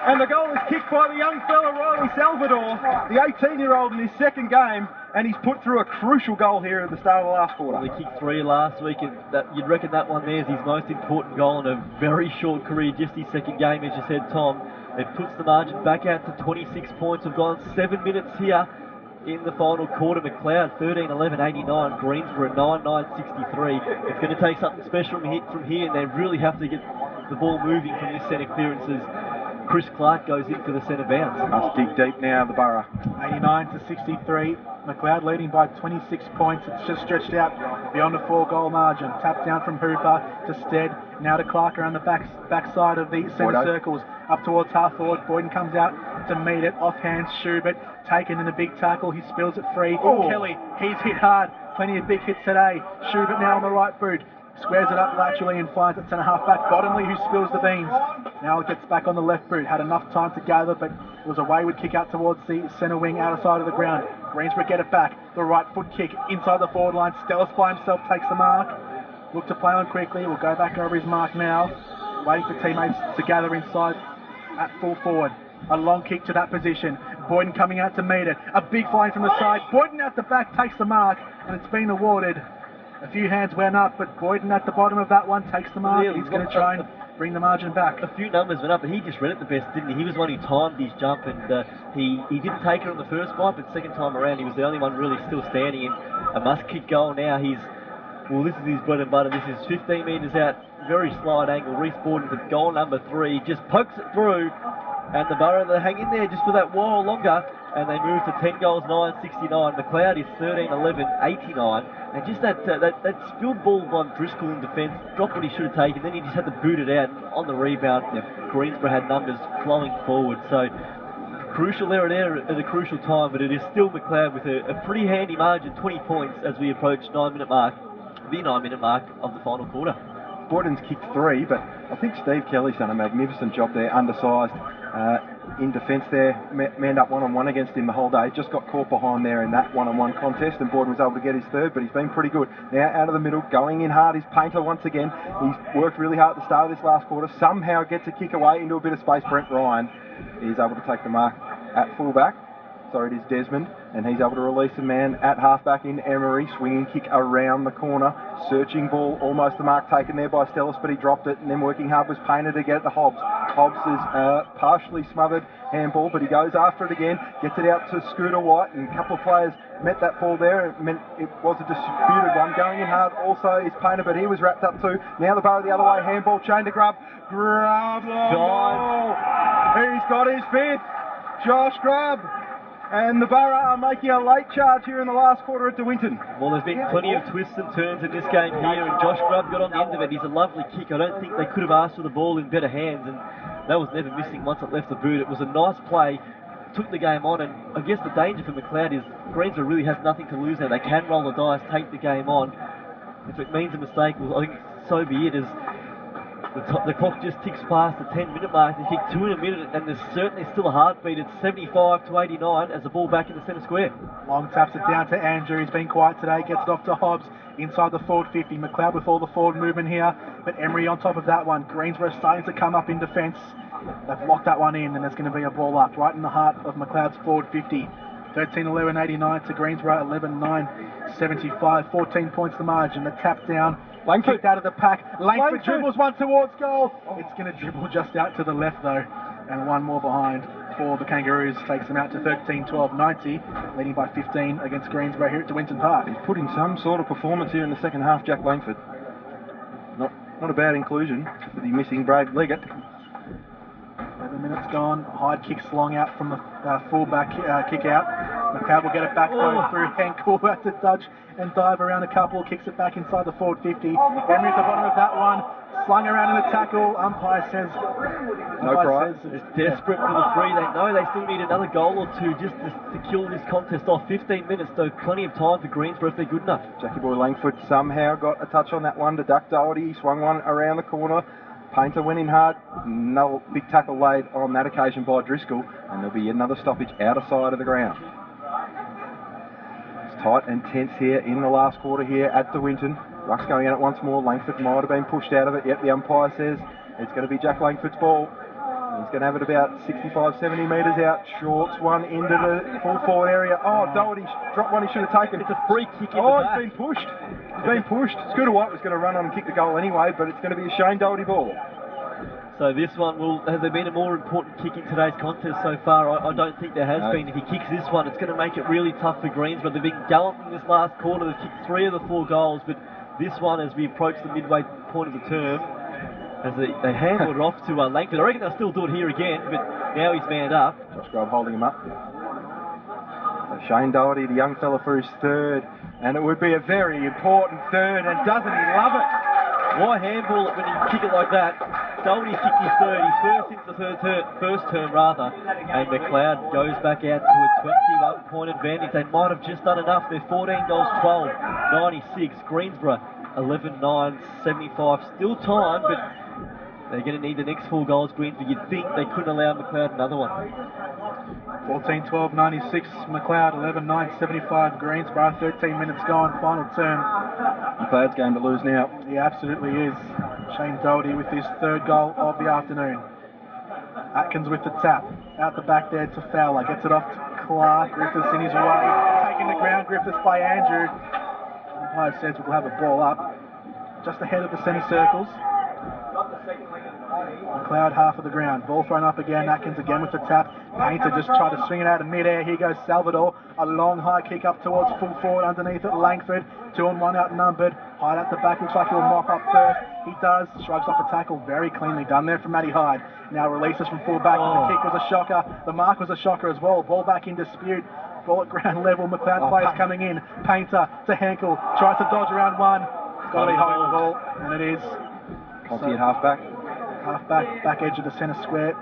and the goal is kicked by the young fella Riley Salvador, the 18-year-old in his second game, and he's put through a crucial goal here at the start of the last quarter. Well, he kicked 3 last week, and you'd reckon that one there is his most important goal in a very short career, just his second game, as you said, Tom. It puts the margin back out to 26 points. We've gone 7 minutes here in the final quarter. Macleod 13-11-89, Greensborough 9-9-63. It's going to take something special from here, and they really have to get the ball moving from this centre clearances. Chris Clark goes in for the centre bounce. Must dig deep now, the Borough. 89-63. Macleod leading by 26 points. It's just stretched out beyond a 4-goal margin. Tap down from Hooper to Stead. Now to Clark around the backside of the centre circles. Up towards half forward. Boyden comes out to meet it. Offhand Schubert. Taken in a big tackle. He spills it free. Kelly, he's hit hard. Plenty of big hits today. Schubert now on the right boot. Squares it up laterally and finds it centre half back Bottomley, who spills the beans. Now it gets back on the left boot. Had enough time to gather, but it was a wayward kick out towards the centre wing, outer side of the ground. Greensborough get it back. The right foot kick inside the forward line. Stellis by himself takes the mark. Look to play on quickly. Will go back over his mark now. Waiting for teammates to gather inside at full forward. A long kick to that position. Boyden coming out to meet it. A big flying from the side. Boyden at the back takes the mark, and it's been awarded. A few hands went up, but Boyden at the bottom of that one takes the mark. He's going to try and bring the margin back. A few numbers went up, but he just read it the best, didn't he? He was the one who timed his jump, and he didn't take it on the first bite, but second time around he was the only one really still standing in. A must-kick goal now. This is his bread and butter. This is 15 metres out, very slight angle. Reece Borden with goal number 3, just pokes it through, and the Borough, they hang in there just for that while longer, and they move to 10 goals, 9-69. Macleod is 13-11-89. And just that spilled ball by Driscoll in defence, dropped what he should have taken, then he just had to boot it out on the rebound. Greensborough had numbers flowing forward. So crucial error there at a crucial time, but it is still Macleod with a pretty handy margin, 20 points as we approach the 9-minute mark of the final quarter. Boyden's kicked 3, but I think Steve Kelly's done a magnificent job there, undersized in defence there, manned up one-on-one against him the whole day, just got caught behind there in that one-on-one contest, and Boyden was able to get his 3rd, but he's been pretty good. Now out of the middle, going in hard is Painter once again. He's worked really hard at the start of this last quarter, somehow gets a kick away into a bit of space. Brent Ryan is able to take the mark at fullback. Sorry, it is Desmond, and he's able to release a man at halfback in Emery. Swinging kick around the corner, searching ball, almost the mark taken there by Stellis, but he dropped it, and then working hard was Painter to get it to Hobbs. Hobbs is partially smothered handball, but he goes after it again, gets it out to Scooter White, and a couple of players met that ball there. It meant it was a disputed one. Going in hard also is Painter, but he was wrapped up too. Now the Borough the other way, handball chain to Grubb. Grubb, long ball. He's got his 5th. Josh Grubb. And the Borough are making a late charge here in the last quarter at De Winton. Well, there's been plenty of twists and turns in this game here, and Josh Grubb got on the end of it. He's a lovely kick. I don't think they could have asked for the ball in better hands, and that was never missing once it left the boot. It was a nice play, took the game on, and I guess the danger for Macleod is Greensborough really has nothing to lose now. They can roll the dice, take the game on. If it means a mistake, well, I think so be it. As the clock just ticks past the 10-minute mark. They kick 2 in a minute, and there's certainly still a heartbeat. It's 75-89 as the ball back in the centre square. Long taps it down to Andrew. He's been quiet today. Gets it off to Hobbs inside the forward 50. Macleod with all the forward movement here, but Emery on top of that one. Greensborough starting to come up in defence. They've locked that one in, and there's going to be a ball up right in the heart of Macleod's forward 50. 13-11-89 to Greensborough, 11-9-75. 14 points the margin. The tap down. Langford kicked out of the pack. Langford dribbles one towards goal. It's going to dribble just out to the left though, and one more behind for the Kangaroos. Takes them out to 13-12-90, leading by 15 against Greensborough here at De Winton Park. He's put in some sort of performance here in the second half, Jack Langford. Not a bad inclusion for the missing Brad Leggett. 11 minutes gone. Hyde kicks long out from the full-back kick out. Macleod will get it back through Henkel. Has to dodge and dive around a couple. Kicks it back inside the forward 50. Emery at the bottom of that one. Slung around in the tackle. Umpire says... No prize. It's desperate for the free. They know they still need another goal or two just to kill this contest off. 15 minutes, though. Plenty of time for Greensborough if they're good enough. Jackie Boy Langford somehow got a touch on that one to duck Doherty. He swung one around the corner. Painter went in hard. No big tackle laid on that occasion by Driscoll, and there'll be another stoppage outer side of the ground. tight and tense here in the last quarter here at the Winton. Ruck's going at it once more. Langford might have been pushed out of it. Yep, the umpire says it's going to be Jack Langford's ball. He's going to have it about 65, 70 metres out. Shorts one into the full forward area. Oh, Doherty dropped one he should have taken. It's a free kick in the Oh, back. he's been pushed. He's been pushed. Scooter White was going to run on and kick the goal anyway, but it's going to be a Shane Doherty ball. So this one has there been a more important kick in today's contest so far? I don't think there has been. If he kicks this one, it's going to make it really tough for Greensborough. They've been gallant in this last quarter. They've kicked 3 of the 4 goals, but this one, as we approach the midway point of the term, as they handled it off to Langford. I reckon they'll still do it here again, but now he's manned up. Josh Grove holding him up. So Shane Doherty, the young fella, for his third, and it would be a very important third, and doesn't he love it? Why handball it when you kick it like that? Doherty kicked his third. He's first since the first term, and Macleod goes back out to a 21-point advantage. They might have just done enough. They're 14 goals, 12, 96. Greensborough, 11-9, 75. Still time, but they're going to need the next 4 goals, Greensborough. You'd think they couldn't allow Macleod another one. 14-12, 96, Macleod, 11-9, 75, Greensborough, 13 minutes gone, final turn. Macleod's game to lose now. He absolutely is. Shane Doherty with his 3rd goal of the afternoon. Atkins with the tap, out the back there to Fowler, gets it off to Clark, Griffiths in his way, taking the ground, Griffiths by Andrew. Umpire says we'll have a ball up, just ahead of the centre circles. Macleod half of the ground, ball thrown up again, Atkins again with the tap, Painter just tried to swing it out of mid-air, here goes Salvador, a long high kick up towards full forward underneath it, Langford, 2-on-1 outnumbered, Hyde at the back, looks like he'll mop up first, he does, shrugs off a tackle, very cleanly done there from Matty Hyde, now releases from full back, the kick was a shocker, the mark was a shocker as well, ball back in dispute, ball at ground level, Macleod players coming in, Painter to Henkel, tries to dodge around one, it's got to be holding the ball, and it is. Conti at half-back. Half-back, back edge of the centre square.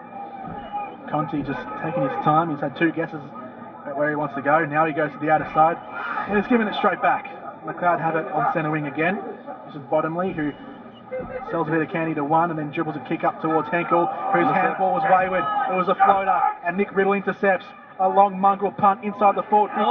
Conti just taking his time. He's had 2 guesses at where he wants to go. Now he goes to the outer side. And he's giving it straight back. Macleod have it on centre wing again. This is Bottomley, who sells a bit of candy to one and then dribbles a kick up towards Henkel, whose handball was wayward. It was a floater, and Nick Riddle intercepts. A long mongrel punt inside the forward 50.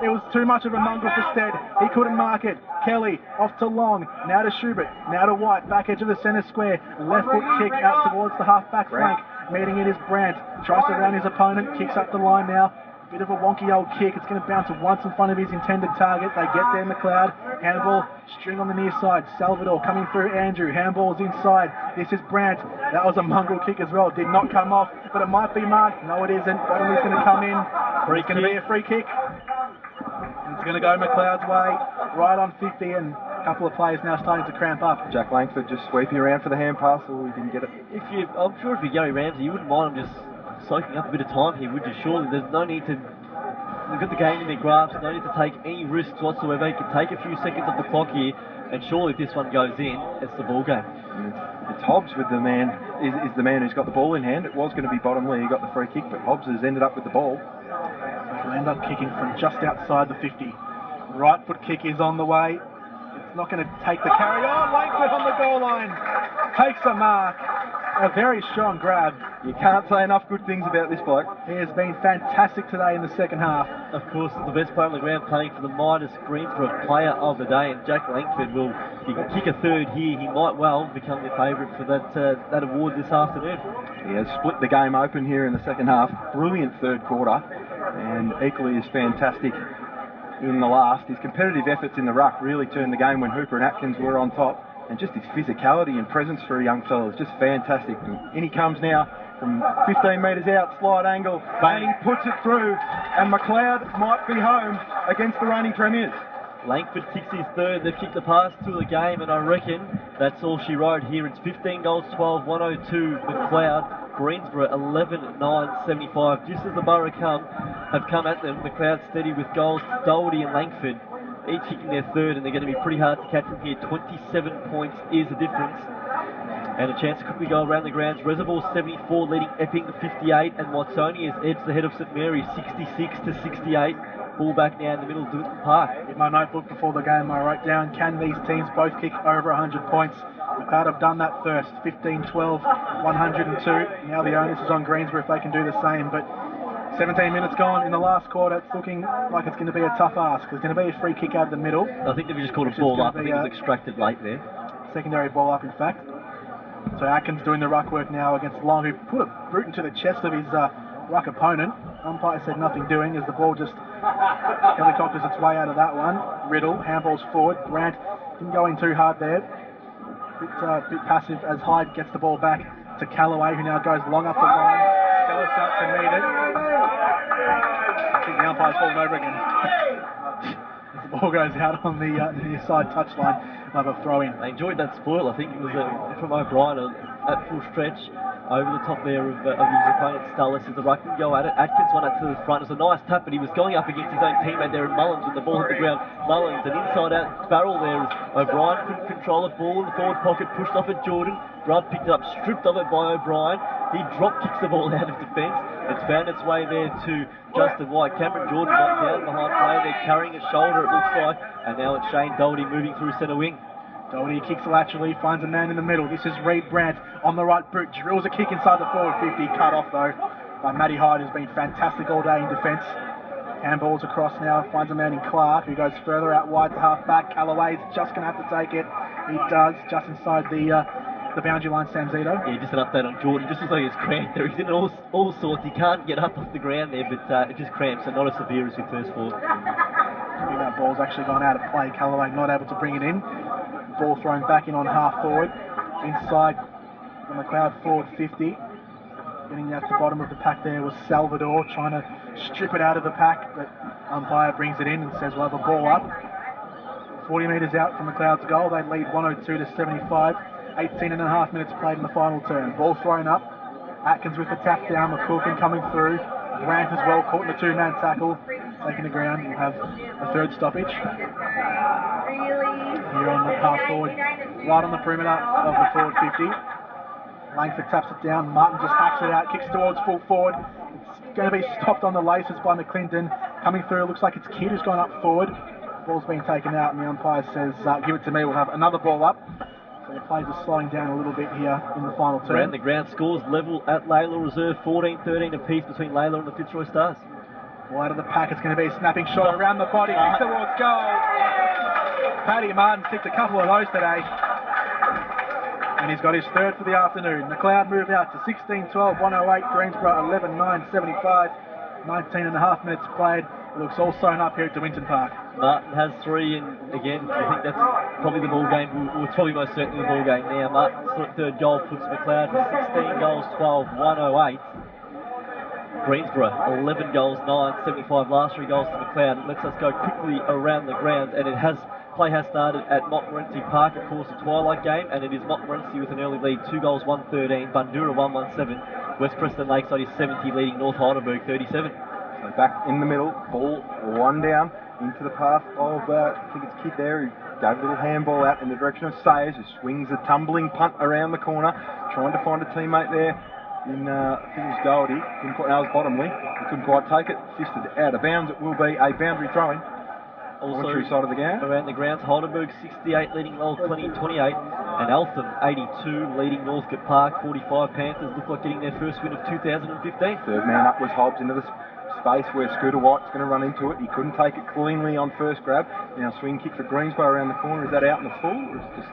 It was too much of a mongrel for Stead. He couldn't mark it. Kelly off to Long, now to Schubert, now to White, back edge of the centre square. Left foot kick out towards the half-back flank. Meeting it is Brandt. Tries to round his opponent, kicks up the line now. Bit of a wonky old kick. It's going to bounce once in front of his intended target. They get there, Macleod. Handball, string on the near side. Salvador coming through Andrew. Handball's inside. This is Brandt. That was a mongrel kick as well. Did not come off, but it might be marked. No, it isn't. Bottomley's going to come in. It's going to be a free kick. It's going to go Macleod's way. Right on 50, and a couple of players now starting to cramp up. Jack Langford just sweeping around for the hand pass, or he didn't get it. I'm sure if you're Gary Ramsey, you wouldn't mind him just soaking up a bit of time here, would you? Surely there's no need to. They've got the game in their grasp, no need to take any risks whatsoever. He can take a few seconds off the clock here, and surely if this one goes in, it's the ball game. It's Hobbs with the man, is the man who's got the ball in hand. It was going to be Bottomley who got the free kick, but Hobbs has ended up with the ball. He'll end up kicking from just outside the 50. Right foot kick is on the way. It's not going to take the carry on. Langford on the goal line. Takes a mark. A very strong grab. You can't say enough good things about this bloke. He has been fantastic today in the second half. Of course, the best player on the ground playing for the Midas Greensborough player of the day, and Jack Langford will, if he can kick a third here, he might well become the favourite for that award this afternoon. He has split the game open here in the second half. Brilliant third quarter, and equally as fantastic in the last. His competitive efforts in the ruck really turned the game when Hooper and Atkins were on top. And just his physicality and presence for a young fellow is just fantastic. And in he comes now from 15 metres out, slide angle, and he puts it through. And Macleod might be home against the reigning premiers. Langford kicks his third. They've kicked the pass to the game, and I reckon that's all she wrote here. It's 15 goals, 12, 102 Macleod. Greensborough 11-9, 75. Just as the Borough have come at them, Macleod steady with goals. Doherty and Langford each kicking their third, and they're going to be pretty hard to catch them here. 27 points is the difference. And a chance to quickly go around the grounds. Reservoir 74 leading Epping 58, and Watsoni has edged the head of St Mary's 66 to 68. Ball back now in the middle of the park. In my notebook before the game I wrote down, can these teams both kick over 100 points? Macleod have done that first, 15-12, 102. Now the onus is on Greensborough if they can do the same, but 17 minutes gone in the last quarter. It's looking like it's going to be a tough ask. There's going to be a free kick out of the middle. I think they've just called a ball up. I think it was extracted late there. Secondary ball up, in fact. So Atkins doing the ruck work now against Long, who put a boot into the chest of his ruck opponent. Umpire said nothing doing as the ball just helicopters its way out of that one. Riddle, handballs forward. Grant didn't go in too hard there. Bit passive as Hyde gets the ball back to Callaway, who now goes long up the line. Stellis out to meet it. I think the umpire's fallen over again. As the ball goes out on the near side touchline, another throw in. They enjoyed that spoil. I think it was from O'Brien at full stretch over the top there of his opponent Stellis as the ruck would go at it. Atkins went up to the front. It was a nice tap, but he was going up against his own teammate there in Mullins when the ball hit the ground. Mullins, an inside out barrel there as O'Brien couldn't control it. Ball in the forward pocket, pushed off at Jordan. Rudd picked it up, stripped of it by O'Brien. He drop kicks the ball out of defence. It's found its way there to Justin White. Cameron Jordan got down behind play. They're carrying a shoulder, it looks like. And now it's Shane Doherty moving through centre wing. Doherty kicks laterally, finds a man in the middle. This is Reed Brandt on the right boot. Drills a kick inside the forward 50. Cut off though by Matty Hyde, who's been fantastic all day in defence. Handballs across now, finds a man in Clark, who goes further out wide to half back. Callaway's just going to have to take it. He does, just inside the boundary line, Sam Zito. Yeah, just an update on Jordan. Just looks like he's cramped there. He's in all sorts. He can't get up off the ground there, but it just cramps, so not as severe as with first forward. I think that ball's actually gone out of play. Callaway not able to bring it in. Ball thrown back in on half forward. Inside the Macleod forward 50. Getting out to the bottom of the pack there was Salvador, trying to strip it out of the pack, but umpire brings it in and says we'll have a ball up. 40 metres out from Macleod's goal. They lead 102 to 75. 18 and a half minutes played in the final term. Ball thrown up. Atkins with the tap down. McCoolkin coming through. Grant as well, caught in a two-man tackle. Taking the ground. We'll have a third stoppage. Here on the half forward, right on the perimeter of the forward 50. Langford taps it down. Martin just hacks it out, kicks towards full forward. It's going to be stopped on the laces by McClinton. Coming through, looks like it's Kidd who's gone up forward. Ball's been taken out, and the umpire says, give it to me, we'll have another ball up. So the players are slowing down a little bit here in the final term. Around the ground scores level at Layla Reserve, 14-13 apiece between Layla and the Fitzroy Stars. Well, out of the pack, it's going to be a snapping shot around the body, kicks towards goal. Paddy Martin kicked a couple of those today. And he's got his third for the afternoon. Macleod move out to 16-12, 108, Greensborough 11-9, 75. 19 and a half minutes played. It looks all sewn up here at DeWinton Park. Martin has three, and again, I think that's probably the ball game. Well, it's probably most certainly the ball game now. Martin's third goal puts Macleod to 16 goals, 12, 108. Greensborough, 11 goals, 9, 75. Last three goals to Macleod. It lets us go quickly around the ground, and play has started at Montmorency Park, of course, a twilight game, and it is Montmorency with an early lead, 2 goals, 113. Bundoora 117. West Preston Lakeside is 70, leading North Heidelberg 37. So back in the middle, ball one down into the path of, I think it's Kidd there, who gave a little handball out in the direction of Sayers, who swings a tumbling punt around the corner, trying to find a teammate there in, I think it was Doherty. That was Bottomley. He couldn't quite take it, fisted out of bounds. It will be a boundary throw-in. Also side of the game. Around the grounds, Heidelberg 68 leading Lowell 28, and Eltham 82 leading Northcote Park 45. Panthers look like getting their first win of 2015. Third man up was Hobbs into the space where Scooter White's going to run into it. He couldn't take it cleanly on first grab. Now swing kick for Greensborough around the corner. Is that out in the full, or is it just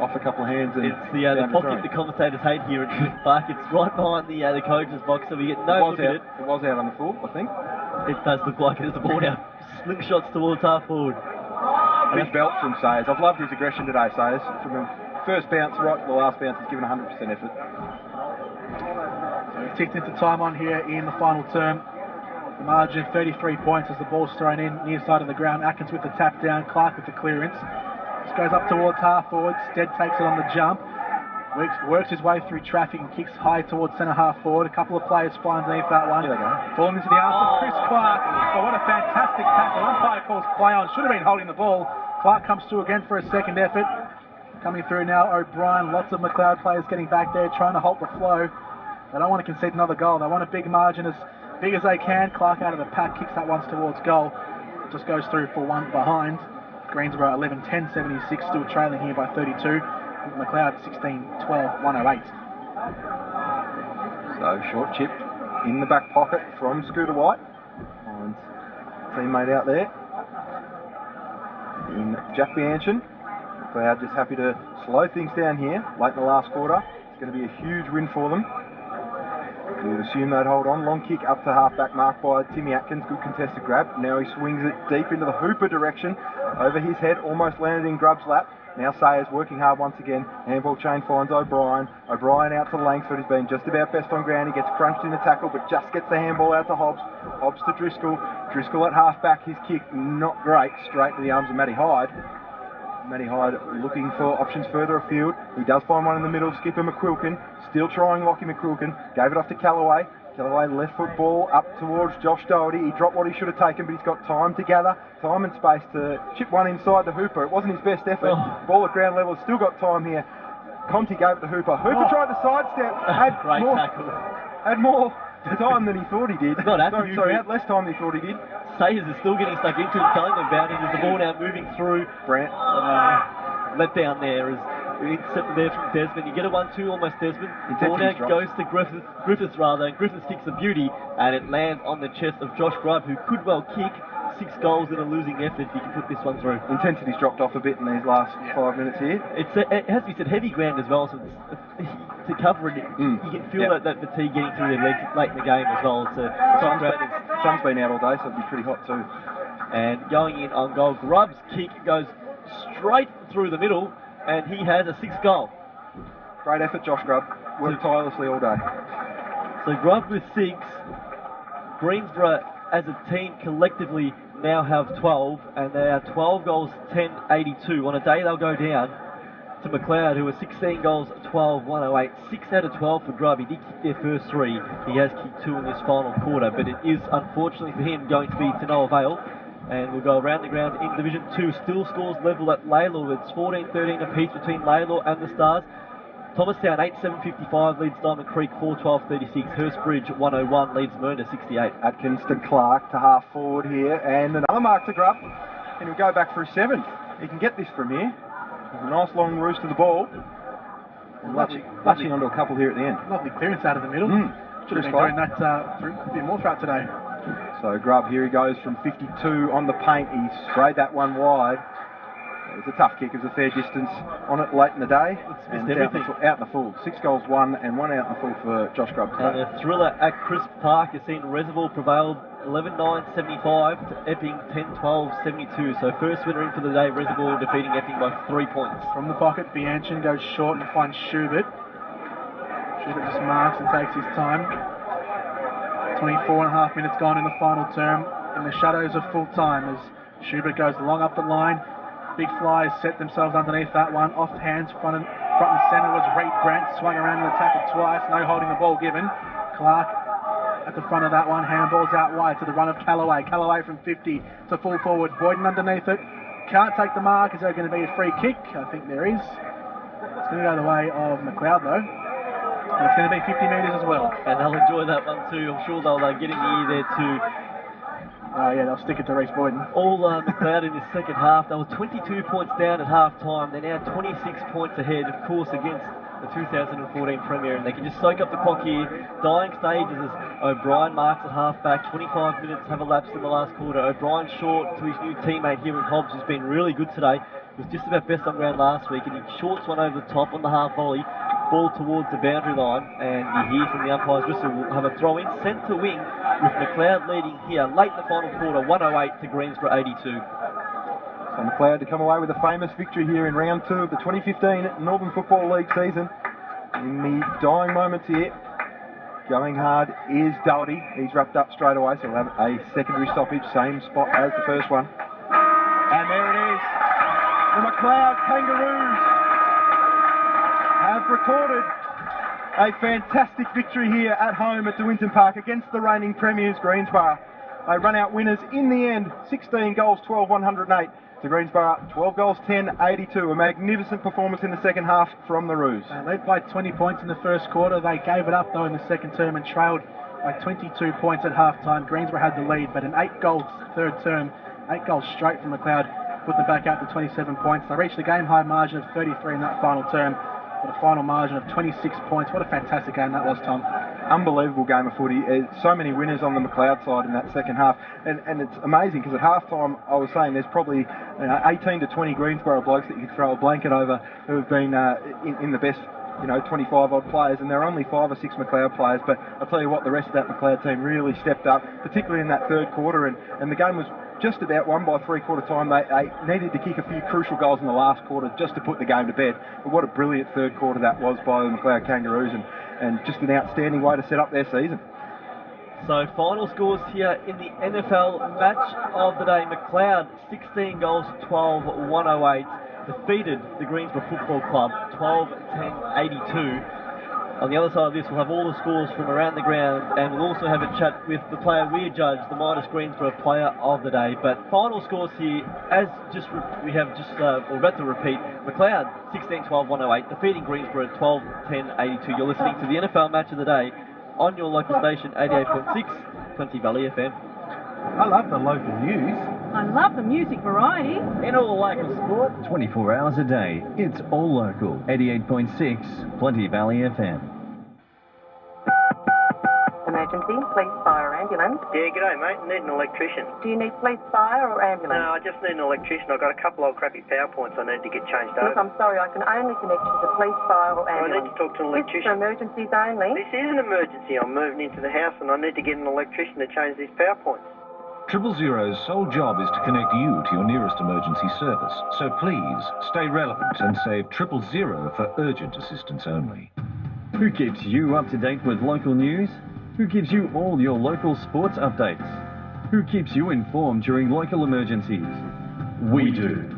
off a couple of hands? And it's the pocket the commentators hate here at DV1 Park. It's right behind the coach's box, so we get no look at it. It was out on the full, I think. It does look like it is the ball now. Slingshots towards half forward. Big belt from Sayers. I've loved his aggression today, Sayers. From the first bounce right to the last bounce, he's given 100% effort. So we've ticked into time on here in the final term. The margin 33 points as the ball's thrown in near side of the ground. Atkins with the tap down, Clark with the clearance. This goes up towards half forward. Stead takes it on the jump. Works his way through traffic and kicks high towards centre half forward. A couple of players fly underneath that one. Here they go. Falling into the arms of Chris Clark. Oh, what a fantastic tackle. Umpire calls play on. Should have been holding the ball. Clark comes through again for a second effort. Coming through now, O'Brien. Lots of Macleod players getting back there, trying to halt the flow. They don't want to concede another goal. They want a big margin, as big as they can. Clark out of the pack, kicks that once towards goal. Just goes through for one behind. Greensborough 11-10, 76, still trailing here by 32. Macleod 16-12, 108. So short chip in the back pocket from Scooter White. Finds teammate out there in Jack Bianchin. Macleod just happy to slow things down here late in the last quarter. It's going to be a huge win for them. You'd assume they'd hold on. Long kick up to half-back mark by Timmy Atkins. Good contested grab. Now he swings it deep into the Hooper direction. Over his head, almost landed in Grubb's lap. Now Sayers working hard once again. Handball chain finds O'Brien. O'Brien out to Langsford. He's been just about best on ground. He gets crunched in the tackle, but just gets the handball out to Hobbs. Hobbs to Driscoll. Driscoll at half-back. His kick not great. Straight to the arms of Matty Hyde. Matty Hyde looking for options further afield. He does find one in the middle. Skipper McQuilkin. Still trying Lockie McQuilkin. Gave it off to Callaway. Callaway left foot ball up towards Josh Doherty. He dropped what he should have taken, but he's got time to gather, time and space to chip one inside to Hooper. It wasn't his best effort. Ball at ground level. Still got time here. Conti gave it to Hooper. Hooper tried to sidestep. Had Great more, tackle. Had more time than he thought he did. Sorry, had less time than he thought he did. Sayers is still getting stuck into it, telling them about it. There's the ball now moving through. Brant. Let down there is intercepted there from Desmond. You get a 1-2 almost, Desmond. Ball now Intensity's goes to Griffiths rather, and Griffiths kicks a beauty, and it lands on the chest of Josh Grubb, who could well kick. 6 goals in a losing effort. He can put this one through. Intensity's dropped off a bit in these last 5 minutes here. It has to be said, heavy ground as well, so to cover it, you can feel that fatigue getting through their legs late in the game as well. Sun's been out all day, so it'll be pretty hot too. And going in on goal, Grubb's kick goes straight through the middle, and he has a 6th goal. Great effort, Josh Grubb. Worked tirelessly all day. So Grubb with 6. Greensborough as a team collectively now have 12, and they are 12 goals, 10-82. On a day they'll go down to Macleod, who are 16 goals, 12, 108. 6 out of 12 for Grubb. He did kick their first 3. He has kicked 2 in this final quarter, but it is unfortunately for him going to be to no avail. And we'll go around the ground in Division 2. Still scores level at Laylaw. It's 14-13 apiece between Laylaw and the Stars. Thomastown 8-7-55 leads Diamond Creek 4-12-36. Hurstbridge 101 leads Myrna 68. Atkins to Clark to half forward here, and another mark to Grubb, and he'll go back for a 7th. He can get this from here. There's a nice long roost to the ball, and latching onto a couple here at the end. Lovely clearance out of the middle. Should have been doing that a bit more throughout today. So Grubb, here he goes from 52 on the paint. He sprayed that one wide. It was a tough kick. It was a fair distance on it late in the day. It's out in the full. 6 goals, 1 and 1 out in the full for Josh Grubb today. And a thriller at Crisp Park has seen Reservoir prevailed 11-9-75 to Epping 10-12-72. So first winner in for the day, Reservoir defeating Epping by 3 points. From the pocket, Bianchin goes short and finds Schubert. Schubert just marks and takes his time. 24.5 minutes gone in the final term, in the shadows of full time as Schubert goes long up the line. Big Flyers set themselves underneath that one. Off hands, front and centre was Reed Brant. Swung around in the tackle twice. No holding the ball given. Clark at the front of that one. Handballs out wide to the run of Callaway. Callaway from 50 to full forward. Boyden underneath it. Can't take the mark. Is there going to be a free kick? I think there is. It's going to go the way of Macleod though. And it's going to be 50 metres as well. And they'll enjoy that one too. I'm sure they'll get in the ear there too. Yeah, they'll stick it to Reece Boyden. All Macleod in this second half. They were 22 points down at half time. They're now 26 points ahead, of course, against the 2014 Premier, and they can just soak up the clock here. Dying stages as O'Brien marks at half back. 25 minutes have elapsed in the last quarter. O'Brien short to his new teammate here in Hobbs, who's been really good today. He was just about best on ground last week, and he shorts one over the top on the half volley. Ball towards the boundary line, and you hear from the umpire's whistle, we'll have a throw in centre wing with Macleod leading here late in the final quarter, 108 to Greensborough 82. So Macleod to come away with a famous victory here in round 2 of the 2015 Northern Football League season. In the dying moments here, going hard is Doherty. He's wrapped up straight away, so we'll have a secondary stoppage, same spot as the first one. And there it is, the Macleod Kangaroos have recorded a fantastic victory here at home at De Winton Park against the reigning premiers, Greensborough. They run out winners in the end, 16 goals, 12, 108 to Greensborough, 12 goals, 10, 82. A magnificent performance in the second half from the Roos. They led by 20 points in the first quarter. They gave it up though in the second term and trailed by 22 points at half time. Greensborough had the lead, but an 8 goals third term, 8 goals straight from Macleod, put them back out to 27 points. They reached a game high margin of 33 in that final term, with a final margin of 26 points. What a fantastic game that was, Tom. unbelievable game of footy. So many winners on the Macleod side in that second half, and it's amazing because at half-time I was saying there's probably 18 to 20 Greensborough blokes that you could throw a blanket over who have been in the best 25 odd players, and there are only 5 or 6 Macleod players. But I'll tell you what, the rest of that Macleod team really stepped up, particularly in that third quarter, and the game was just about won by three-quarter time. They needed to kick a few crucial goals in the last quarter just to put the game to bed. But what a brilliant third quarter that was by the Macleod Kangaroos, and just an outstanding way to set up their season. So final scores here in the NFL match of the day. Macleod 16 goals to 12, 108. Defeated the Greensborough Football Club 12-10-82. On the other side of this, we'll have all the scores from around the ground, and we'll also have a chat with the player we judged, the Midas Greensborough player of the day. But final scores here, as we're about to repeat, Macleod 16-12, 108, defeating Greensborough 12-10-82. You're listening to the NFL match of the day on your local station, 88.6, 20 Valley FM. I love the local news. I love the music variety. In all local sport. 24 hours a day. It's all local. 88.6, Plenty Valley FM. Emergency, police, fire, ambulance. Yeah, g'day mate, need an electrician. Do you need police, fire or ambulance? No, I just need an electrician. I've got a couple of crappy power points I need to get changed Look, over. I'm sorry, I can only connect you to the police, fire or I ambulance. need to talk to an This is for electrician. emergencies only. This is an emergency. I'm moving into the house and I need to get an electrician to change these power points. 000's sole job is to connect you to your nearest emergency service. So please, stay relevant and save 000 for urgent assistance only. Who keeps you up to date with local news? Who gives you all your local sports updates? Who keeps you informed during local emergencies? We do.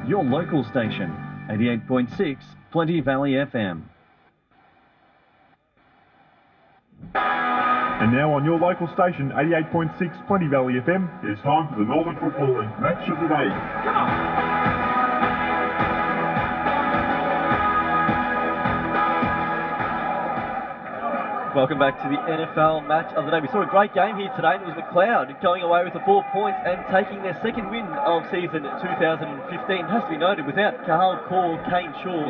Your local station, 88.6, Plenty Valley FM. And now on your local station, 88.6 Plenty Valley FM, it's time for the Northern Football League Match of the Day. Come on! Welcome back to the NFL match of the day. We saw a great game here today. It was Macleod going away with the 4 points and taking their second win of season 2015. It has to be noted, without Carl Core, Kane Shaw,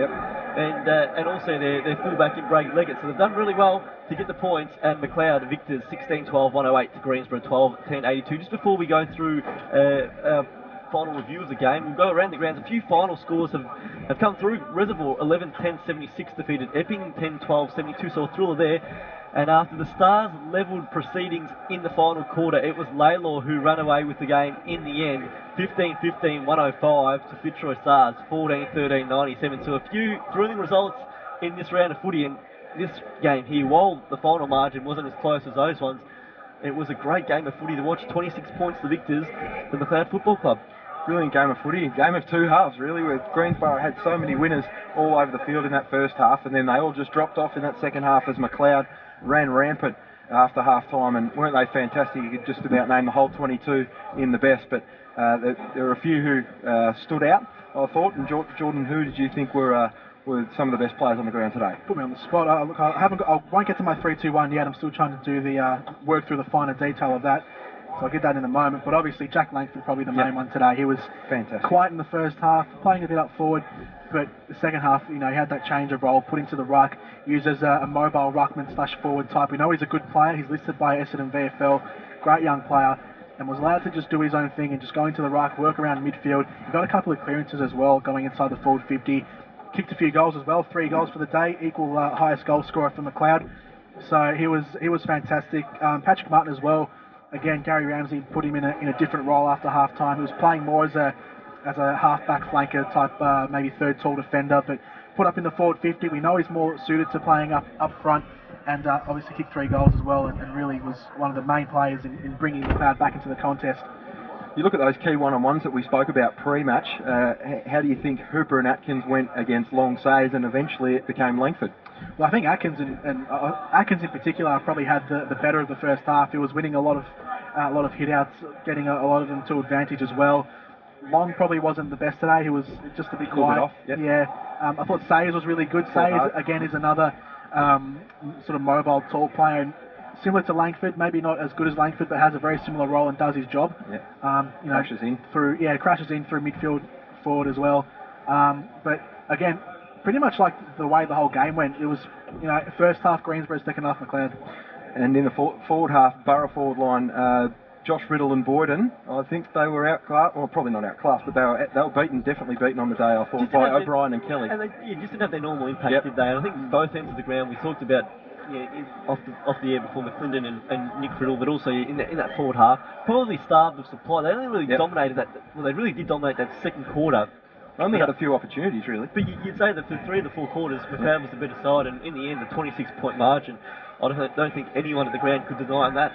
and also their fullback in Bragg Leggett. So they've done really well to get the points, and Macleod victors 16-12, 108 to Greensborough 12-10-82. Just before we go through final review of the game, we'll go around the grounds. A few final scores have come through. Reservoir 11-10-76 defeated Epping 10-12-72, so a thriller there. And after the Stars levelled proceedings in the final quarter, it was Laylaw who ran away with the game in the end. 15-15, 105 to Fitzroy Stars, 14-13, 97. So a few thrilling results in this round of footy. And this game here, while the final margin wasn't as close as those ones, it was a great game of footy to watch. 26 points to the victors, the Macleod Football Club. Brilliant game of footy, game of two halves really, where Greensborough had so many winners all over the field in that first half, and then they all just dropped off in that second half as Macleod ran rampant after half time. And weren't they fantastic? You could just about name the whole 22 in the best, but there were a few who stood out, I thought. And Jordan, who did you think were some of the best players on the ground today? Put me on the spot. Look, I won't get to my 3-2-1 yet. I'm still trying to do the work through the finer detail of that, so I'll get that in a moment. But obviously Jack Langford probably the main one today. He was fantastic, quiet in the first half, playing a bit up forward, but the second half, he had that change of role, put into the ruck, used as a mobile ruckman / forward type. We know he's a good player. He's listed by Essendon VFL, great young player, and was allowed to just do his own thing and just go into the ruck, work around midfield. He got a couple of clearances as well, going inside the forward 50. Kicked a few goals as well, 3 goals for the day, equal highest goal scorer for Macleod. So he was fantastic. Patrick Martin as well. Again, Gary Ramsey put him in a different role after half time. He was playing more as a half-back flanker type, maybe third tall defender, but put up in the forward 50. We know he's more suited to playing up front, and obviously kicked 3 goals as well, and really was one of the main players in bringing the Macleod back into the contest. You look at those key one-on-ones that we spoke about pre-match. How do you think Hooper and Atkins went against Long Says, and eventually it became Langford? Well, I think Atkins and Atkins in particular probably had the better of the first half. He was winning a lot of hit-outs, getting a lot of them to advantage as well. Long probably wasn't the best today. He was just a bit quiet. Off, yep. Yeah, I thought Sayers was really good. Sayers again is another sort of mobile, tall player. And similar to Langford, maybe not as good as Langford, but has a very similar role and does his job. Yeah. Crashes in through midfield forward as well. But again, pretty much like the way the whole game went. It was, first half Greensborough, second half Macleod. And in the forward half, Borough forward line, Josh Riddle and Boyden, I think they were outclassed, well, probably not outclassed, but they were definitely beaten on the day, I thought, by O'Brien and Kelly. And they just didn't have their normal impact, did they? And I think both ends of the ground, we talked about off the air before, McClendon and Nick Riddle, but also in that forward half, probably starved of supply. They only really dominated that, well, they really did dominate that second quarter. Only had a few opportunities, really. But you'd say that for 3 of the 4 quarters, Macleod was the better side, and in the end, the 26-point margin, I don't think anyone at the ground could deny that.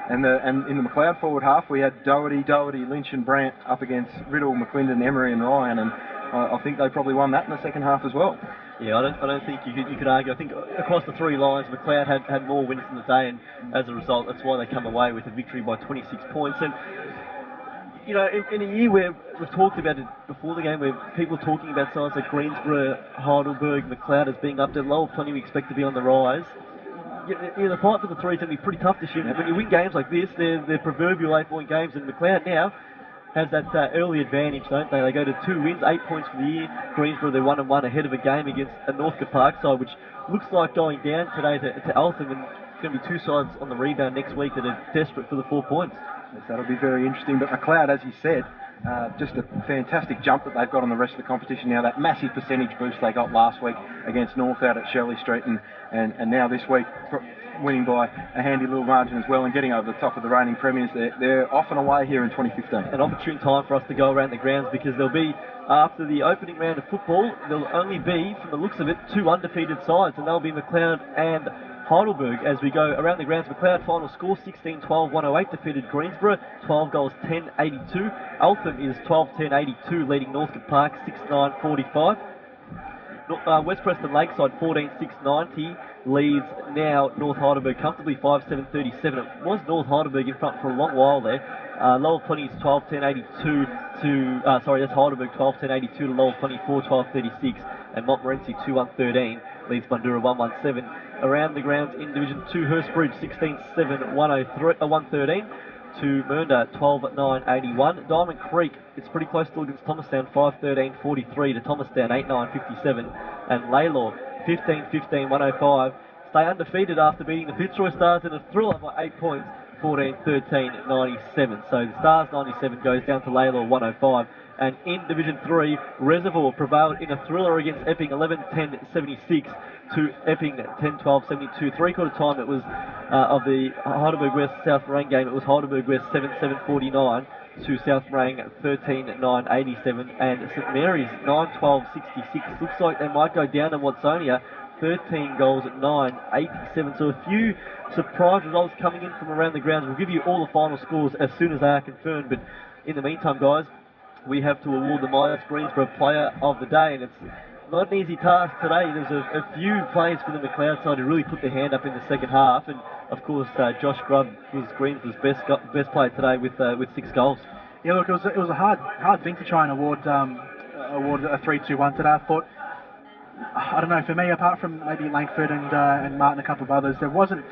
And in the Macleod forward half, we had Doherty, Lynch and Brandt up against Riddle, McClendon, Emery and Ryan, and I think they probably won that in the second half as well. Yeah, I don't think you could argue. I think across the 3 lines, Macleod had more wins in the day, and as a result, that's why they come away with a victory by 26 points. And in a year where we've talked about it before the game, where people are talking about sides like Greensborough, Heidelberg, Macleod as being up there, Lowell plenty we expect to be on the rise. The fight for the 3 is going to be pretty tough this year. When you win games like this, they're proverbial 8-point games, and Macleod now has that early advantage, don't they? They go to 2 wins, 8 points for the year. Greensborough, they're 1-1 ahead of a game against a Northcote Park side, which looks like going down today to Eltham, and it's going to be 2 sides on the rebound next week that are desperate for the 4 points. Yes, that'll be very interesting. But Macleod, as you said, just a fantastic jump that they've got on the rest of the competition now. That massive percentage boost they got last week against North out at Shirley Street, and now this week winning by a handy little margin as well and getting over the top of the reigning premiers. They're off and away here in 2015. An opportune time for us to go around the grounds, because there'll be, after the opening round of football, there'll only be, from the looks of it, 2 undefeated sides, and they'll be Macleod and Heidelberg as we go around the grounds. Macleod final score 16-12-108, defeated Greensborough 12 goals 10-82. Eltham is 12-10-82, leading Northcote Park 6-9-45. West Preston Lakeside 14-6-90 leads now North Heidelberg comfortably 5-7-37. It was North Heidelberg in front for a long while there. Lowell Plenty is 12-10-82 to that's Heidelberg 12-10-82 to Lowell Plenty 4-12-36, and Montmorency 2-1-13 leads Bundoora 1-1-7. Around the grounds in Division 2, Hurstbridge 16-7-113 to Mernda 12-9-81. Diamond Creek, it's pretty close still against Thomastown 5-13-43 to Thomastown 8-9-57, and Laylaw 15-15-105 stay undefeated after beating the Fitzroy Stars in a thriller by 8 points 14-13-97. So the Stars 97 goes down to Laylaw 105. And in Division 3, Reservoir prevailed in a thriller against Epping 11-10-76 to Epping 10-12-72. 3/4 time it was of the Heidelberg West South Morang game, it was Heidelberg West 7-7-49 to South Morang 13-9-87, and St Mary's 9-12-66. Looks like they might go down to Watsonia 13 goals at 9-87. So a few surprise results coming in from around the grounds. We'll give you all the final scores as soon as they are confirmed, but in the meantime, guys, we have to award the Myers Greensborough Player of the Day, and it's not an easy task today. There's a few players for the Macleod side who really put their hand up in the second half, and of course Josh Grubb was Greensborough's best player today with 6 goals. Yeah, look, it was a hard thing to try and award a 3-2-1 today. I thought, I don't know, for me, apart from maybe Langford and Martin, a couple of others, there wasn't.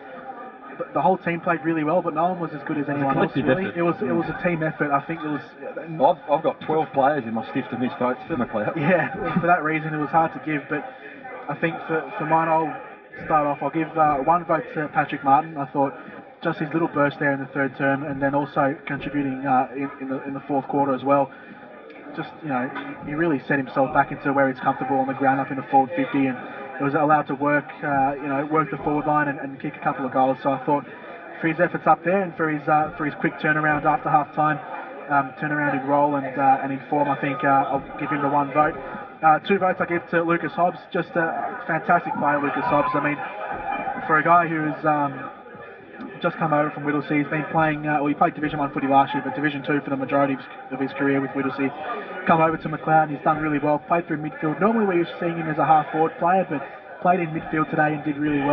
The whole team played really well, but no one was as good as anyone else. Really, it was a team effort. I think it was. I've got 12 players in my stiff to miss votes for Macleod. Yeah, for that reason, it was hard to give. But I think for mine, I'll start off. I'll give 1 vote to Patrick Martin. I thought just his little burst there in the third term, and then also contributing in the fourth quarter as well. Just he really set himself back into where he's comfortable on the ground, up in the forward 50, and he was allowed to work the forward line and kick a couple of goals. So I thought for his efforts up there and for his quick turnaround after half time, turnaround in role and in form, I think I'll give him the 1 vote. 2 votes I give to Lucas Hobbs. Just a fantastic player, Lucas Hobbs. I mean, for a guy who's just come over from Whittlesea, he's been playing. He played Division 1 footy last year, but Division 2 for the majority of his career with Whittlesea. Come over to Macleod, and he's done really well. Played through midfield. Normally we're used to seeing him as a half forward player, but played in midfield today and did really well.